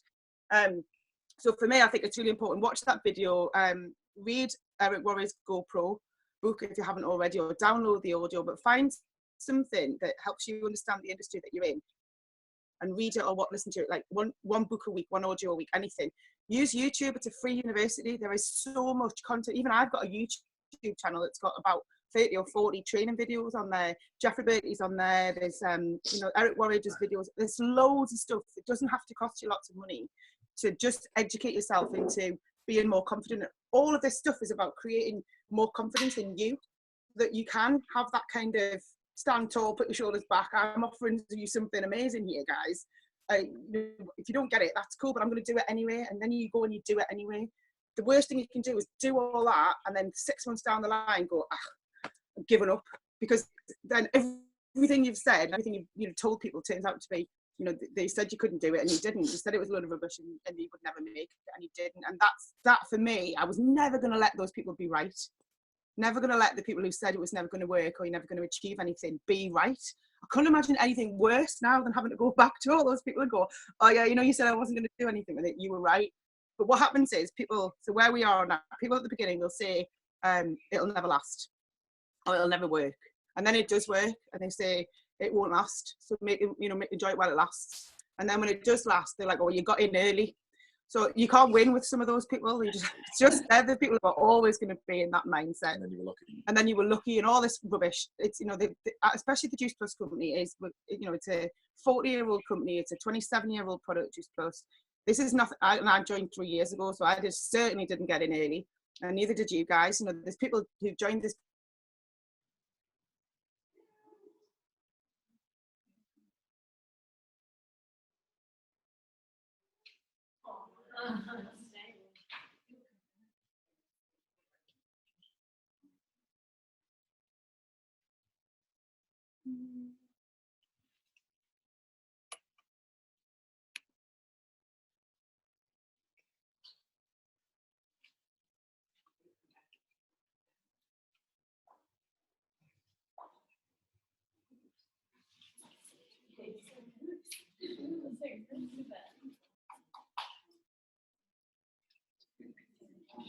So for me, I think it's really important. Watch that video, read Eric Worre's GoPro book if you haven't already, or download the audio, but find something that helps you understand the industry that you're in and read it or listen to it, like one book a week, one audio a week, anything. Use YouTube. It's a free university. There is so much content. Even I've got a YouTube channel that's got about 30 or 40 training videos on there. Jeffrey Berkeley's on there. There's Eric Worre does videos. There's loads of stuff. It doesn't have to cost you lots of money to just educate yourself into being more confident. All of this stuff is about creating more confidence in you, that you can have that kind of stand tall, put your shoulders back. I'm offering you something amazing here, guys. If you don't get it, that's cool, but I'm going to do it anyway. And then you go and you do it anyway. The worst thing you can do is do all that and then 6 months down the line go, I'm giving up, because then everything you've said, everything you've told people turns out to be, they said you couldn't do it and you didn't. You said it was a load of rubbish and you would never make it and you didn't. And that for me, I was never going to let those people be right. Never going to let the people who said it was never going to work or you're never going to achieve anything be right. I couldn't imagine anything worse now than having to go back to all those people and go, oh yeah, you said I wasn't going to do anything with it. You were right. But what happens is people, so where we are now, people at the beginning will say, it'll never last or it'll never work. And then it does work and they say it won't last. So enjoy it while it lasts. And then when it does last, they're like, oh, you got in early. So you can't win with some of those people. It's just they're the people who are always going to be in that mindset. And then you were lucky. And then you were lucky, and all this rubbish. It's especially the Juice Plus company is, it's a 40-year-old company. It's a 27-year-old product, Juice Plus. This is nothing. I joined 3 years ago, so I certainly didn't get in early, and neither did you guys. There's people who joined this. Ding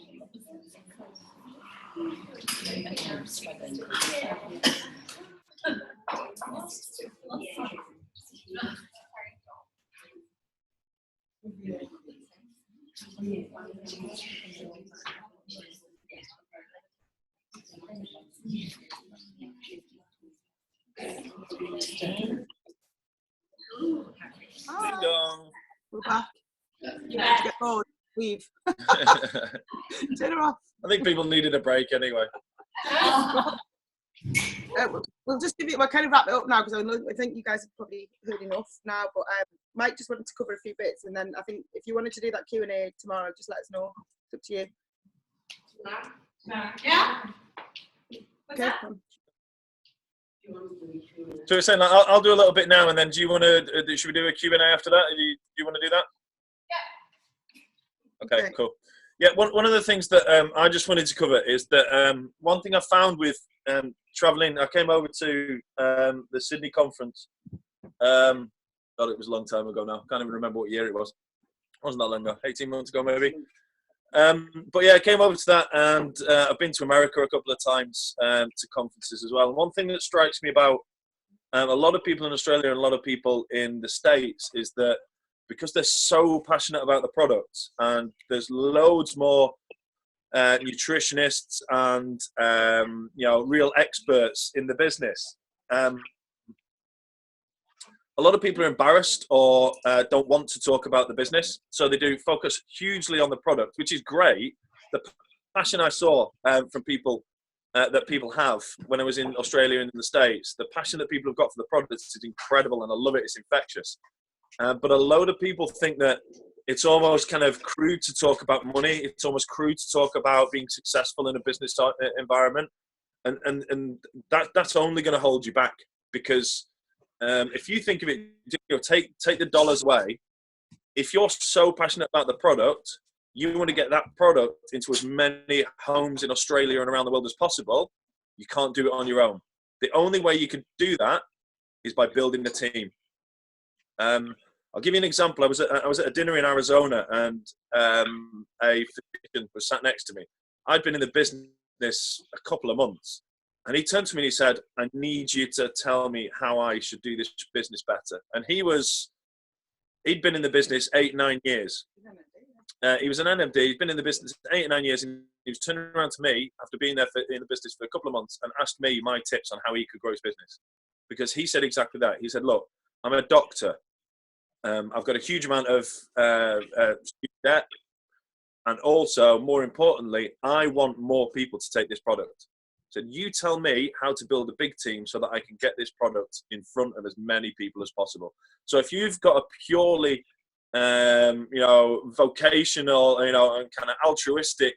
dong. We're back. Yeah. Get bored. Leave. Turn her off. I think people needed a break anyway. We'll just give it. We'll kind of wrap it up now because I think you guys have probably heard enough now. But Mike just wanted to cover a few bits, and then I think if you wanted to do that Q&A tomorrow, just let us know. It's up to you. Yeah. What's Okay. that? So we're saying I'll do a little bit now, and then do you want to? Should we do a Q&A after that? Do you want to do that? Yeah. Okay. Cool. Yeah. One of the things that I just wanted to cover is that one thing I found with traveling. I came over to the Sydney conference. God, it was a long time ago now. Can't even remember what year it was. It wasn't that long ago. 18 months ago, maybe. But yeah, I came over to that, and I've been to America a couple of times to conferences as well. And one thing that strikes me about a lot of people in Australia and a lot of people in the States is that because they're so passionate about the product, and there's loads more nutritionists and real experts in the business. A lot of people are embarrassed or don't want to talk about the business, so they do focus hugely on the product, which is great. The passion I saw from people that people have when I was in Australia and in the States, the passion that people have got for the product is incredible, and I love it. It's infectious. But a load of people think that it's almost kind of crude to talk about money. It's almost crude to talk about being successful in a business environment, and that's only going to hold you back because. If you think of it, take the dollars away. If you're so passionate about the product, you want to get that product into as many homes in Australia and around the world as possible. You can't do it on your own. The only way you can do that is by building a team. I'll give you an example. I was at a dinner in Arizona, and a physician was sat next to me. I'd been in the business a couple of months. And he turned to me and he said, I need you to tell me how I should do this business better. And he'd been in the business 8-9 years. He was an NMD. He'd been in the business 8 or 9 years. And he was turning around to me after being there in the business for a couple of months and asked me my tips on how he could grow his business. Because he said exactly that. He said, look, I'm a doctor. I've got a huge amount of debt. And also, more importantly, I want more people to take this product. So you tell me how to build a big team so that I can get this product in front of as many people as possible. So if you've got a purely, vocational, and kind of altruistic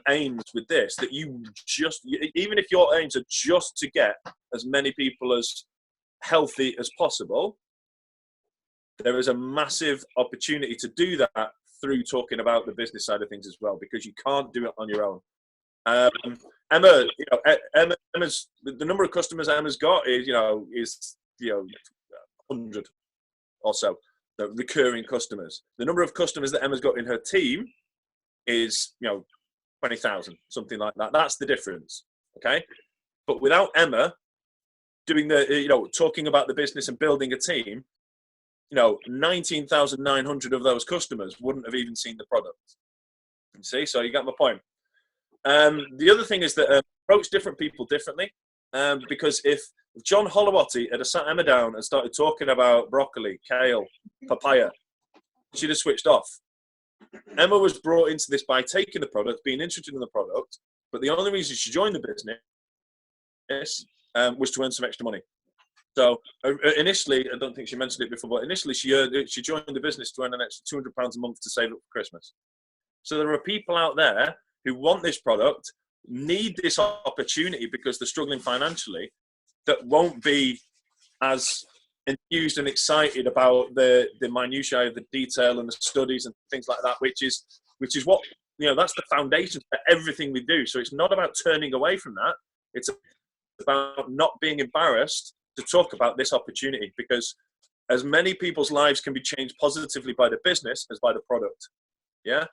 aims with this, that you just, even if your aims are just to get as many people as healthy as possible, there is a massive opportunity to do that through talking about the business side of things as well, because you can't do it on your own. Emma's the number of customers Emma's got is 100 or so, the recurring customers. The number of customers that Emma's got in her team is 20,000, something like that. That's the difference. Okay, but without Emma doing the talking about the business and building a team, 19,900 of those customers wouldn't have even seen the product. You see, so you got my point. The other thing is that approach different people differently, because if John Holowatty had sat Emma down and started talking about broccoli, kale, papaya, she'd have switched off. Emma was brought into this by taking the product, being interested in the product, but the only reason she joined the business was to earn some extra money. So initially, I don't think she mentioned it before, but initially she joined the business to earn an extra £200 a month to save up for Christmas. So there are people out there who want this product, need this opportunity because they're struggling financially, that won't be as enthused and excited about the minutiae of the detail and the studies and things like that, which is what, that's the foundation for everything we do. So it's not about turning away from that. It's about not being embarrassed to talk about this opportunity, because as many people's lives can be changed positively by the business as by the product. Yeah.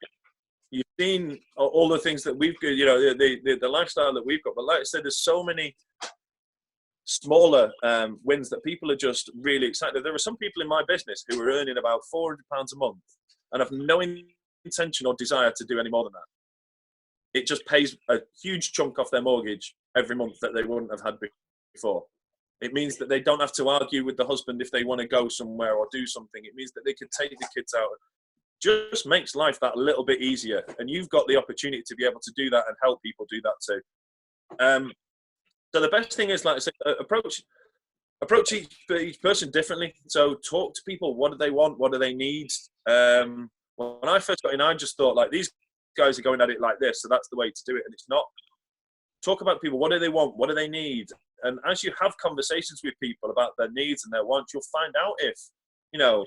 you've seen all the things that we've got, you know, the lifestyle that we've got. But like I said, there's so many smaller wins that people are just really excited. There are some people in my business who are earning about £400 a month and have no intention or desire to do any more than that. It just pays a huge chunk off their mortgage every month that they wouldn't have had before. It means that they don't have to argue with the husband if they want to go somewhere or do something. It means that they can take the kids out. Just makes life that little bit easier. And you've got the opportunity to be able to do that and help people do that too. So the best thing is, like I said, approach each person differently. So talk to people. What do they want? What do they need? When I first got in, I just thought, like, these guys are going at it like this, so that's the way to do it. And it's not. Talk about people. What do they want? What do they need? And as you have conversations with people about their needs and their wants, you'll find out if, you know,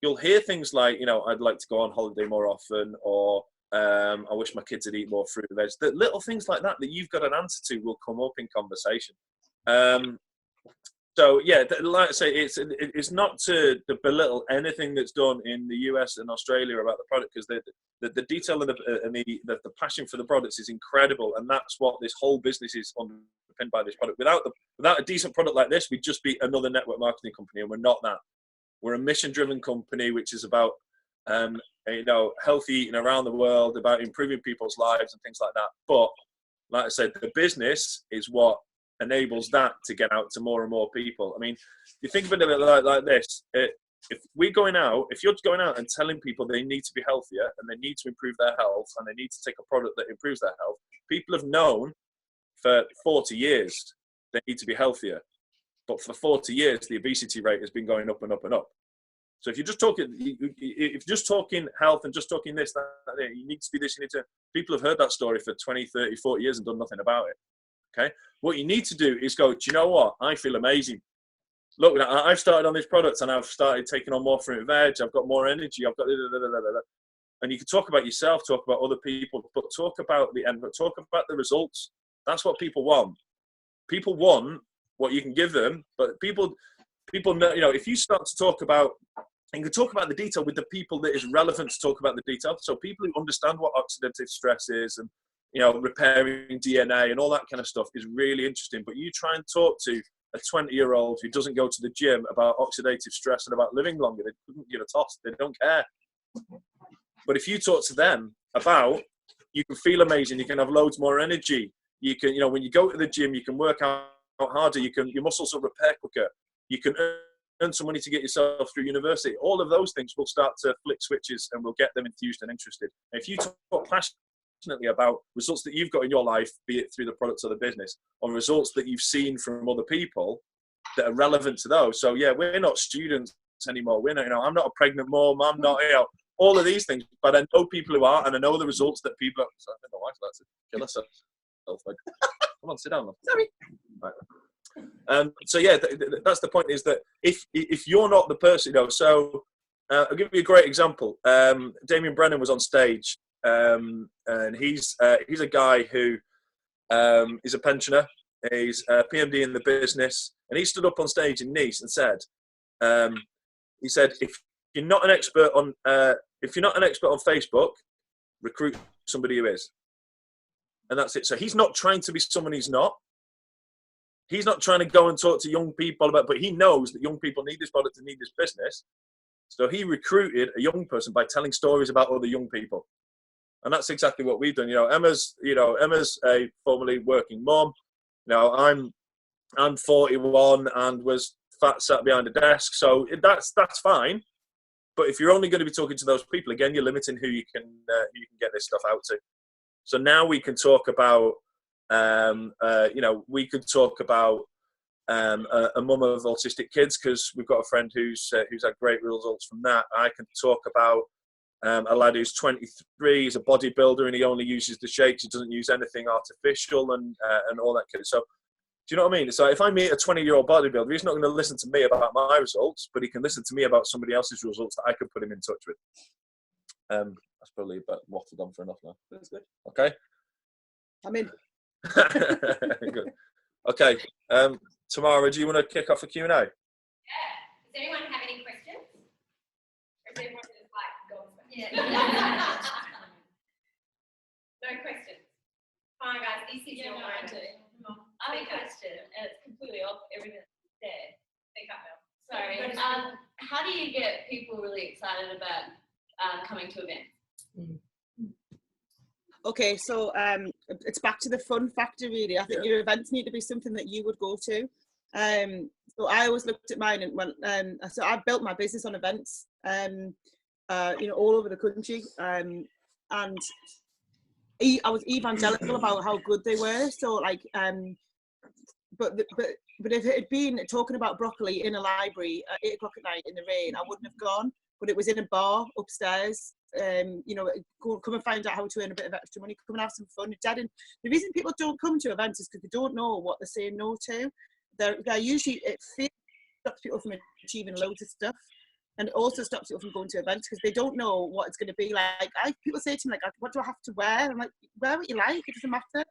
you'll hear things like, you know, I'd like to go on holiday more often, or I wish my kids would eat more fruit and veg. The little things like that you've got an answer to will come up in conversation. So yeah, like I say, it's not to belittle anything that's done in the US and Australia about the product, because the detail and the passion for the products is incredible, and that's what this whole business is underpinned by. This product. Without a decent product like this, we'd just be another network marketing company, and we're not that. We're a mission-driven company, which is about you know, healthy eating around the world, about improving people's lives and things like that. But like I said, the business is what enables that to get out to more and more people. I mean, you think of it like this: if you're going out and telling people they need to be healthier and they need to improve their health and they need to take a product that improves their health, people have known for 40 years they need to be healthier. But for 40 years, the obesity rate has been going up and up and up. So if you're just talking health and just talking this, that, you need to do this, people have heard that story for 20, 30, 40 years and done nothing about it. Okay. What you need to do is go, do you know what? I feel amazing. Look, I've started on this product and I've started taking on more fruit and veg. I've got more energy. I've got, and you can talk about yourself, talk about other people, but talk about the end, but talk about the results. That's what people want. People want what you can give them, but people know, you know, if you start to talk about, and you can talk about the detail with the people that is relevant to talk about the detail. So people who understand what oxidative stress is and, you know, repairing DNA and all that kind of stuff is really interesting. But you try and talk to a 20-year-old who doesn't go to the gym about oxidative stress and about living longer, they couldn't give a toss. They don't care. But if you talk to them about, you can feel amazing, you can have loads more energy, you can, you know, when you go to the gym, you can work out harder, your muscles will repair quicker, you can earn some money to get yourself through university. All of those things will start to flick switches and will get them enthused and interested. And if you talk passionately about results that you've got in your life, be it through the products or the business, or results that you've seen from other people that are relevant to those. So yeah, we're not students anymore. We're not, you know, I'm not a pregnant mom. I'm not, you know, all of these things. But I know people who are, and I know the results that people are. Sorry, my wife's about to kill herself. Come on, sit down. Sorry. Right. So yeah, that's the point, is that if you're not the person, you know, so I'll give you a great example. Damien Brennan was on stage, and he's a guy who is a pensioner. He's a PMD in the business, and he stood up on stage in Nice and said, if you're not an expert on Facebook, recruit somebody who is. And that's it. So he's not trying to be someone he's not. He's not trying to go and talk to young people about, but he knows that young people need this product and need this business. So he recruited a young person by telling stories about other young people. And that's exactly what we've done. Emma's a formerly working mom. I'm 41 and was fat sat behind a desk. So that's fine. But if you're only going to be talking to those people, again, you're limiting who you can get this stuff out to. So now we can talk about, a mum of autistic kids, because we've got a friend who's had great results from that. I can talk about a lad who's 23, he's a bodybuilder, and he only uses the shakes. He doesn't use anything artificial and all that kind of. So, do you know what I mean? So if I meet a 20-year-old bodybuilder, he's not going to listen to me about my results, but he can listen to me about somebody else's results that I could put him in touch with. That's probably about waffled on for enough now. That's good. Okay. I'm in. Good. Okay. Tamara, do you want to kick off a Q&A? Yeah. Does anyone have any questions? Or is everyone just like, go? Yeah. how do you get people really excited about coming to events? Okay, so it's back to the fun factor, really. I think your events need to be something that you would go to. So I always looked at mine and went, so I built my business on events, all over the country. And I was evangelical about how good they were. So like, but if it had been talking about broccoli in a library at 8 o'clock at night in the rain, I wouldn't have gone. But it was in a bar upstairs. Come and find out how to earn a bit of extra money. Come and have some fun. The reason people don't come to events is because they don't know what they're saying no to. They're usually, it stops people from achieving loads of stuff, and it also stops people from going to events because they don't know what it's going to be like. People say to me, like, what do I have to wear? I'm like, wear what you like, it doesn't matter.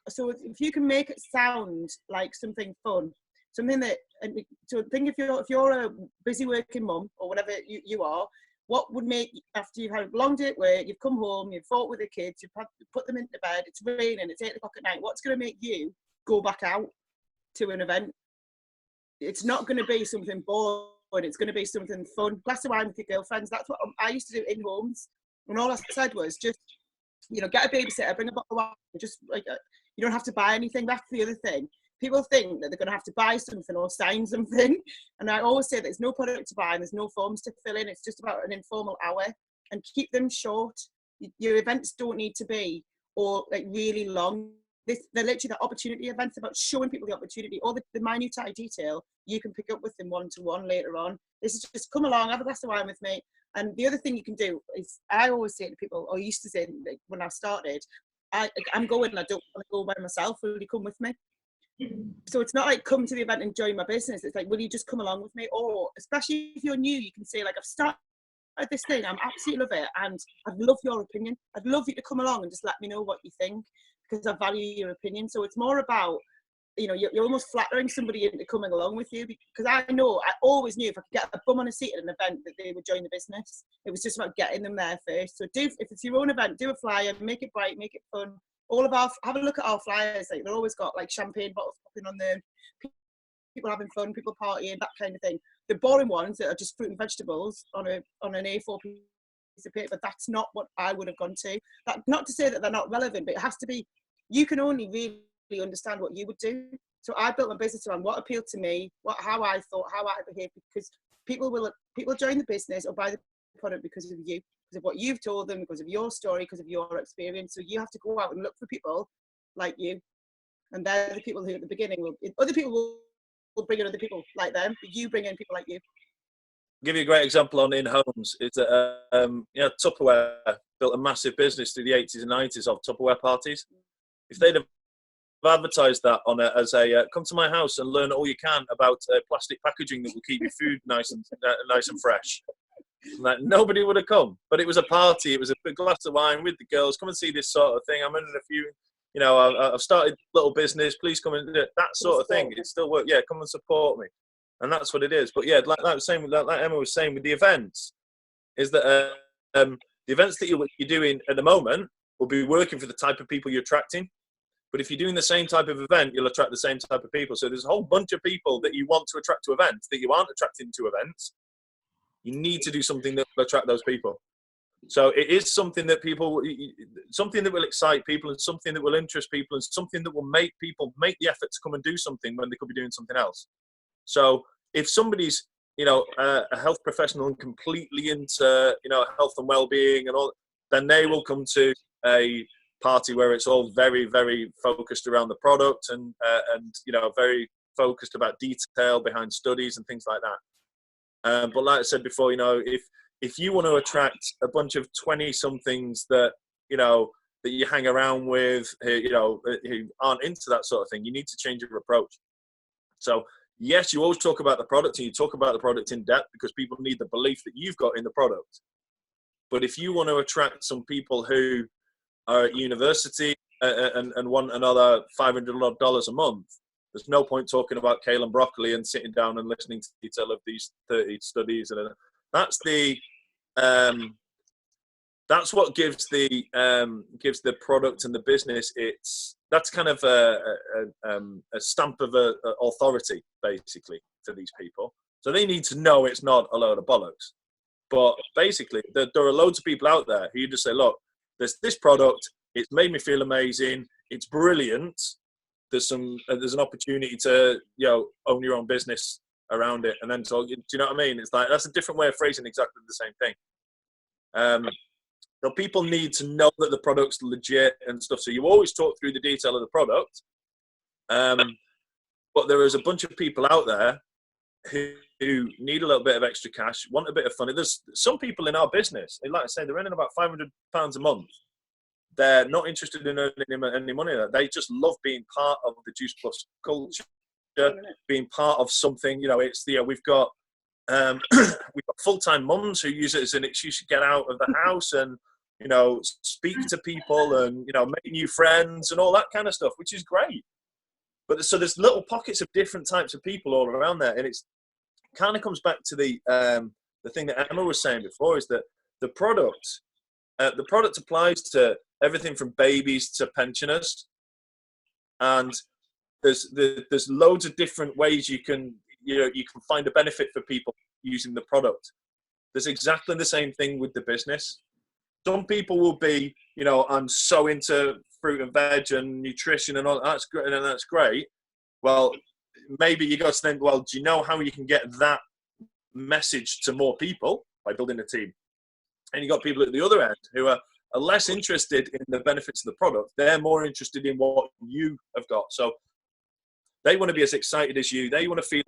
So if you can make it sound like something fun, something that, so think if you're a busy working mum or whatever you are, what would make, after you've had a long day at work, you've come home, you've fought with the kids, you've put them into bed, it's raining, it's 8 o'clock at night, what's going to make you go back out to an event? It's not going to be something boring, it's going to be something fun. Glass of wine with your girlfriends. That's what I used to do in homes, and all I said was just, get a babysitter, bring a bottle of wine, just like, you don't have to buy anything. That's the other thing. People think that they're going to have to buy something or sign something, and I always say there's no product to buy and there's no forms to fill in. It's just about an informal hour, and keep them short. Your events don't need to be or like really long. They're literally the opportunity events, about showing people the opportunity, or the minute detail you can pick up with them one-to-one later on. This is just come along, have a glass of wine with me. And the other thing you can do is, I always say to people, or used to say when I started, I'm going and I don't want to go by myself, will you come with me? So it's not like come to the event and join my business. It's like, will you just come along with me? Or especially if you're new, you can say like, I've started this thing, I'm absolutely love it, and I'd love your opinion. I'd love you to come along and just let me know what you think, because I value your opinion. So it's more about, you're almost flattering somebody into coming along with you, because I always knew if I could get a bum on a seat at an event that they would join the business. It was just about getting them there first. So if it's your own event, do a flyer, make it bright, make it fun. Have a look at our flyers. Like, they're always got like champagne bottles popping on them, people having fun, people partying, that kind of thing. The boring ones that are just fruit and vegetables on an A4 piece of paper, that's not what I would have gone to. Not to say that they're not relevant, but it has to be, you can only really understand what you would do. So I built my business around what appealed to me, how I thought, how I behaved, because people join the business or buy the product because of you, because of what you've told them, because of your story, because of your experience. So you have to go out and look for people like you, and they're the people who at the beginning other people will bring in other people like them, but you bring in people like you. I'll give you a great example on in homes is that Tupperware built a massive business through the 80s and 90s of Tupperware parties. If they'd have advertised that on as a come to my house and learn all you can about plastic packaging that will keep your food nice and fresh, like, nobody would have come. But it was a party, it was a big glass of wine with the girls, come and see this sort of thing, I'm in a few, I've started a little business, please come and do it. That sort of thing. It still works. Yeah, come and support me. And that's what it is. But yeah, like Emma was saying with the events, is that the events that you're doing at the moment will be working for the type of people you're attracting. But if you're doing the same type of event, you'll attract the same type of people. So there's a whole bunch of people that you want to attract to events that you aren't attracting to events. You need to do something that will attract those people. So it is something that something that will excite people, and something that will interest people, and something that will make people make the effort to come and do something when they could be doing something else. So if somebody's, a health professional and completely into, health and well-being and all, then they will come to a party where it's all very, very focused around the product and very focused about detail behind studies and things like that. But like I said before, if you want to attract a bunch of 20-somethings that you hang around with, who aren't into that sort of thing, you need to change your approach. So yes, you always talk about the product, and you talk about the product in depth because people need the belief that you've got in the product. But if you want to attract some people who are at university and want another $500 a month, there's no point talking about kale and broccoli and sitting down and listening to detail of these 30 studies. And that's what gives the product and the business that's kind of a stamp of authority basically for these people. So they need to know it's not a load of bollocks. But basically, there are loads of people out there who you just say, look, there's this product. It's made me feel amazing. It's brilliant. There's an opportunity to, own your own business around it. And then, so, do you know what I mean? It's like, that's a different way of phrasing exactly the same thing. So people need to know that the product's legit and stuff. So you always talk through the detail of the product. But there is a bunch of people out there who need a little bit of extra cash, want a bit of fun. There's some people in our business, like I say, they're earning about £500 a month. They're not interested in earning any money. They just love being part of the Juice Plus culture, being part of something. It's we've got full-time mums who use it as an excuse to get out of the house and speak to people and make new friends and all that kind of stuff, which is great. But so there's little pockets of different types of people all around there, and it's kind of comes back to the thing that Emma was saying before, is that the product applies to everything from babies to pensioners, and there's loads of different ways you can find a benefit for people using the product. There's exactly the same thing with the business. Some people will be, I'm so into fruit and veg and nutrition and all that's great, and that's great. Well, maybe you got to think, well, do you know how you can get that message to more people? By building a team. And you got people at the other end who are less interested in the benefits of the product. They're more interested in what you have got. So they want to be as excited as you. They want to feel,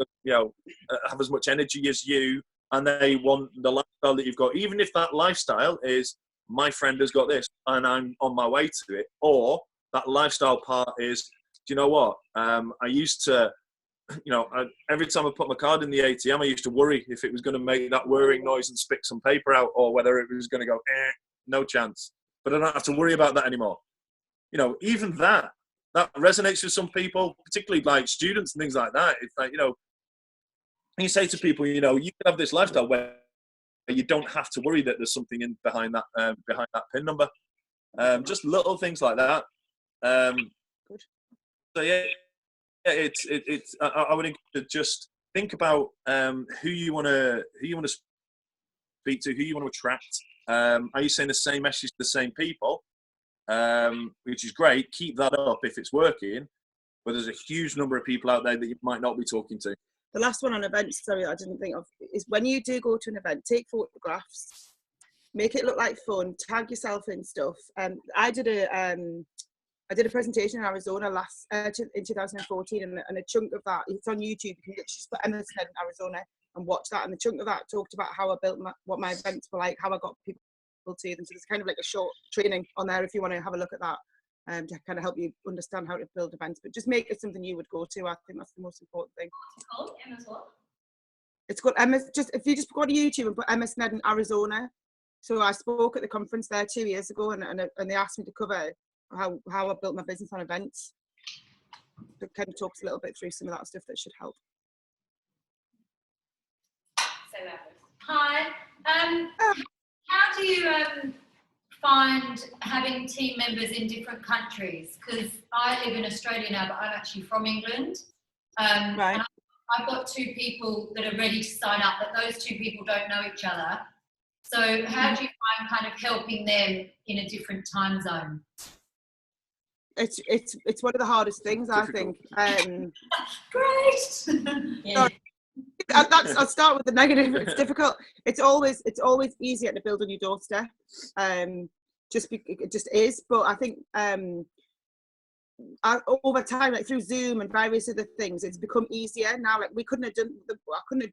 have as much energy as you, and they want the lifestyle that you've got. Even if that lifestyle is, my friend has got this and I'm on my way to it, or that lifestyle part is, do you know what? I used to, every time I put my card in the ATM, I used to worry if it was going to make that whirring noise and spit some paper out, or whether it was going to go, no chance. But I don't have to worry about that anymore. Even that resonates with some people, particularly like students and things like that. It's like, you say to people, you can have this lifestyle where you don't have to worry that there's something behind that PIN number. Just little things like that. So yeah, it's. I would encourage you to just think about who you want to speak to, who you want to attract. Are you saying the same message to the same people? Which is great. Keep that up if it's working. But there's a huge number of people out there that you might not be talking to. The last one on events, sorry, I didn't think of, is when you do go to an event, take photographs, make it look like fun, tag yourself in stuff. I did a presentation in Arizona in 2014, and a chunk of that, it's on YouTube. You can just put Emma and Mike Arizona and watch that. And the chunk of that talked about how I built what my events were like, how I got people to them. So there's kind of like a short training on there if you want to have a look at that. To kind of help you understand how to build events, but just make it something you would go to. I think that's the most important thing. It's called Emma's what? It's called Emma's. If you just go to YouTube and put Emma Sneddon Arizona. So I spoke at the conference there 2 years ago, and they asked me to cover how I built my business on events. It kind of talks a little bit through some of that stuff that should help. So hi. How do you find having team members in different countries? Because I live in Australia now, but I'm actually from England. Right. And I've got two people that are ready to sign up, but those two people don't know each other. So how do you find kind of helping them in a different time zone? It's one of the hardest things, I think. Great. Yeah. I'll start with the negative. It's difficult. It's always easier to build on your doorstep. It just is. But I think over time, like through Zoom and various other things, it's become easier now. Like I couldn't have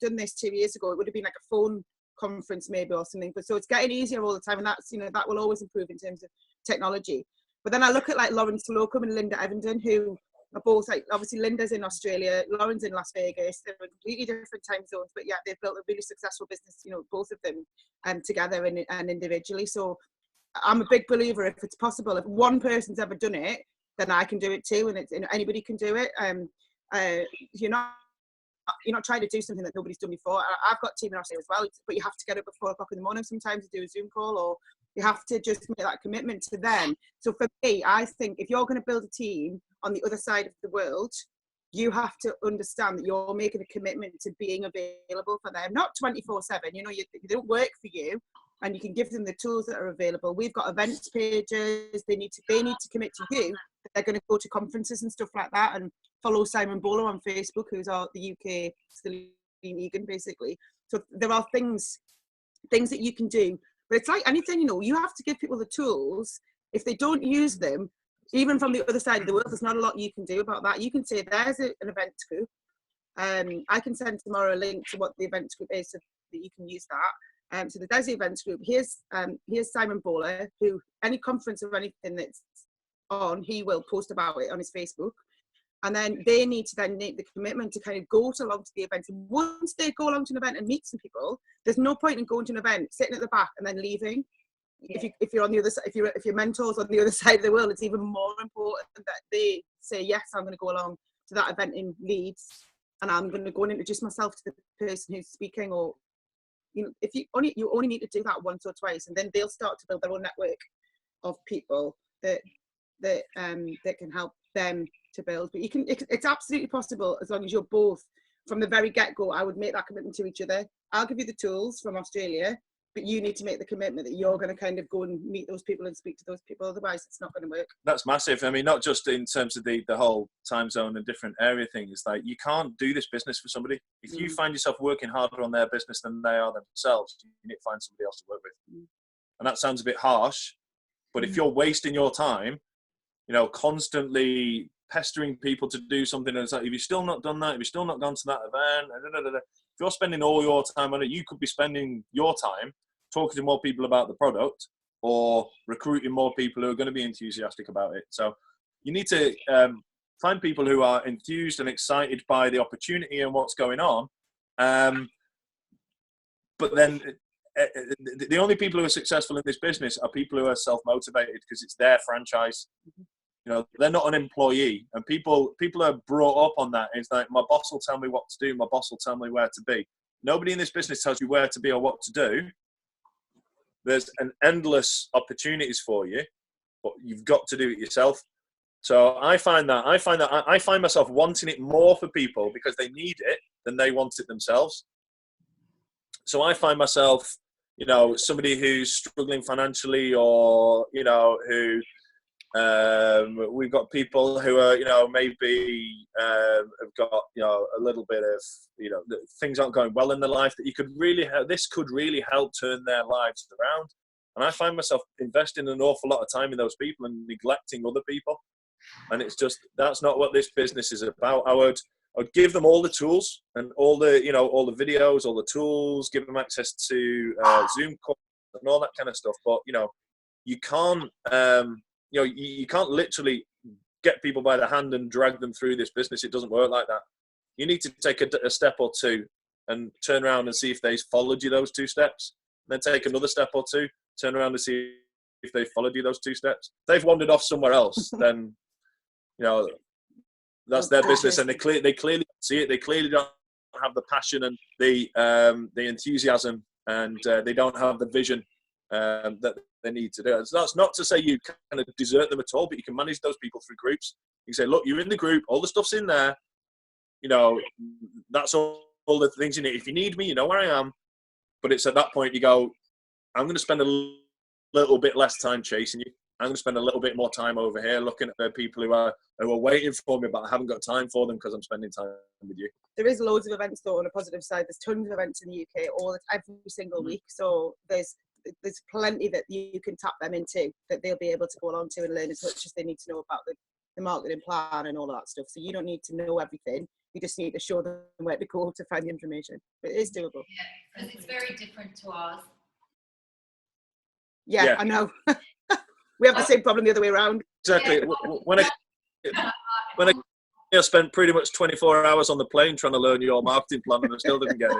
done this 2 years ago. It would have been like a phone conference maybe or something. But so it's getting easier all the time, and that's that will always improve in terms of technology. But then I look at like Lauren Slocum and Linda Evenden, who are both, like, obviously Linda's in Australia, Lauren's in Las Vegas. They're in completely different time zones, but yeah, they've built a really successful business, both of them together and individually. So I'm a big believer, if it's possible, if one person's ever done it, then I can do it too, and anybody can do it. You're not trying to do something that nobody's done before. I've got a team in Australia as well, but you have to get up at 4 o'clock in the morning sometimes to do a Zoom call, or you have to just make that commitment to them. So for me, I think if you're going to build a team on the other side of the world, you have to understand that you're making a commitment to being available for them, not 24/7. You know, they don't work for you, and you can give them the tools that are available. We've got events pages. They need to commit to you. They're going to go to conferences and stuff like that, and follow Simon Bowler on Facebook, who's the UK Celine Egan, basically. So there are things that you can do, but it's like anything, you know, you have to give people the tools. If they don't use them, even from the other side of the world, there's not a lot you can do about that. You can say, there's an events group. I can send tomorrow a link to what the events group is so that you can use that. So there's the events group. Here's Simon Bowler, who any conference or anything that's on, he will post about it on his Facebook. And then they need to then make the commitment to kind of go along to the event. And once they go along to an event and meet some people, there's no point in going to an event, sitting at the back and then leaving. Yeah. If you're on the other side, if your mentor's on the other side of the world, it's even more important that they say, yes, I'm going to go along to that event in Leeds, and I'm going to go and introduce myself to the person who's speaking. Or, you know, if you only need to do that once or twice, and then they'll start to build their own network of people that can help them to build. But it's absolutely possible, as long as you're both, from the very get-go, I would make that commitment to each other. I'll give you the tools from Australia, but you need to make the commitment that you're going to kind of go and meet those people and speak to those people. Otherwise, it's not going to work. That's massive. I mean, not just in terms of the whole time zone and different area thing. It's like, you can't do this business for somebody. If you find yourself working harder on their business than they are themselves, you need to find somebody else to work with. And that sounds a bit harsh, but if you're wasting your time, you know, constantly pestering people to do something, and it's like, if you've still not done that, if you've still not gone to that event, if you're spending all your time on it, you could be spending your time talking to more people about the product, or recruiting more people who are going to be enthusiastic about it. So you need to find people who are enthused and excited by the opportunity and what's going on. But then the only people who are successful in this business are people who are self-motivated, because it's their franchise. You know, they're not an employee, and people are brought up on that. It's like, my boss will tell me what to do, my boss will tell me where to be. Nobody in this business tells you where to be or what to do. There's an endless opportunities for you, but you've got to do it yourself. So I find myself wanting it more for people because they need it than they want it themselves. So I find myself, you know, somebody who's struggling financially, or, you know, who we've got people who are, you know, maybe have got, you know, a little bit of, you know, things aren't going well in their life, that you could really this could really help turn their lives around. And I find myself investing an awful lot of time in those people and neglecting other people. And it's just, that's not what this business is about. I would give them all the tools and all the, you know, all the videos, all the tools, give them access to Zoom calls and all that kind of stuff. But, you know, you can't, you know, you can't literally get people by the hand and drag them through this business. It doesn't work like that. You need to take a step or two and turn around and see if they've followed you those 2 steps. Then take another step or two, turn around and see if they followed you those 2 steps. If they've wandered off somewhere else, then, you know, that's their business, and they clearly see it. They clearly don't have the passion and the enthusiasm, and they don't have the vision that they need to do. So that's not to say you kind of desert them at all, but you can manage those people through groups. You can say, look, you're in the group, all the stuff's in there. You know, that's all the things you need. If you need me, you know where I am. But it's at that point you go, I'm going to spend a little bit less time chasing you. I'm going to spend a little bit more time over here looking at the people who are waiting for me, but I haven't got time for them because I'm spending time with you. There is loads of events, though, on a positive side. There's tons of events in the UK every single week. So there's plenty that you can tap them into, that they'll be able to go along to and learn as much as they need to know about the marketing plan and all of that stuff. So you don't need to know everything. You just need to show them where to go to find the information. But it is doable. Yeah, because it's very different to ours. Yeah. I know. We have the same problem the other way around. Exactly. When I spent pretty much 24 hours on the plane trying to learn your marketing plan, and I still didn't get it.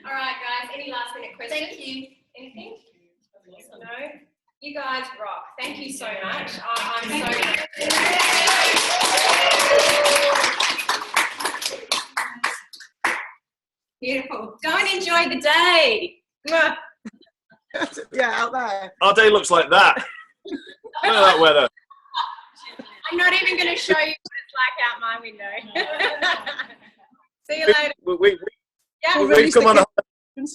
All right, guys. Any last minute questions? Thank you. Anything? No? You guys rock. Thank you so much. I'm so... Beautiful. Go and enjoy the day. Yeah, out there. Our day looks like that. Look at that weather. I'm not even going to show you what it's like out my window. See you later. Yeah.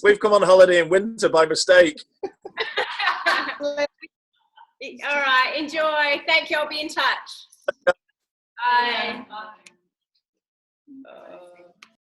We've come on holiday in winter by mistake. All right, enjoy. Thank you. I'll be in touch. Bye.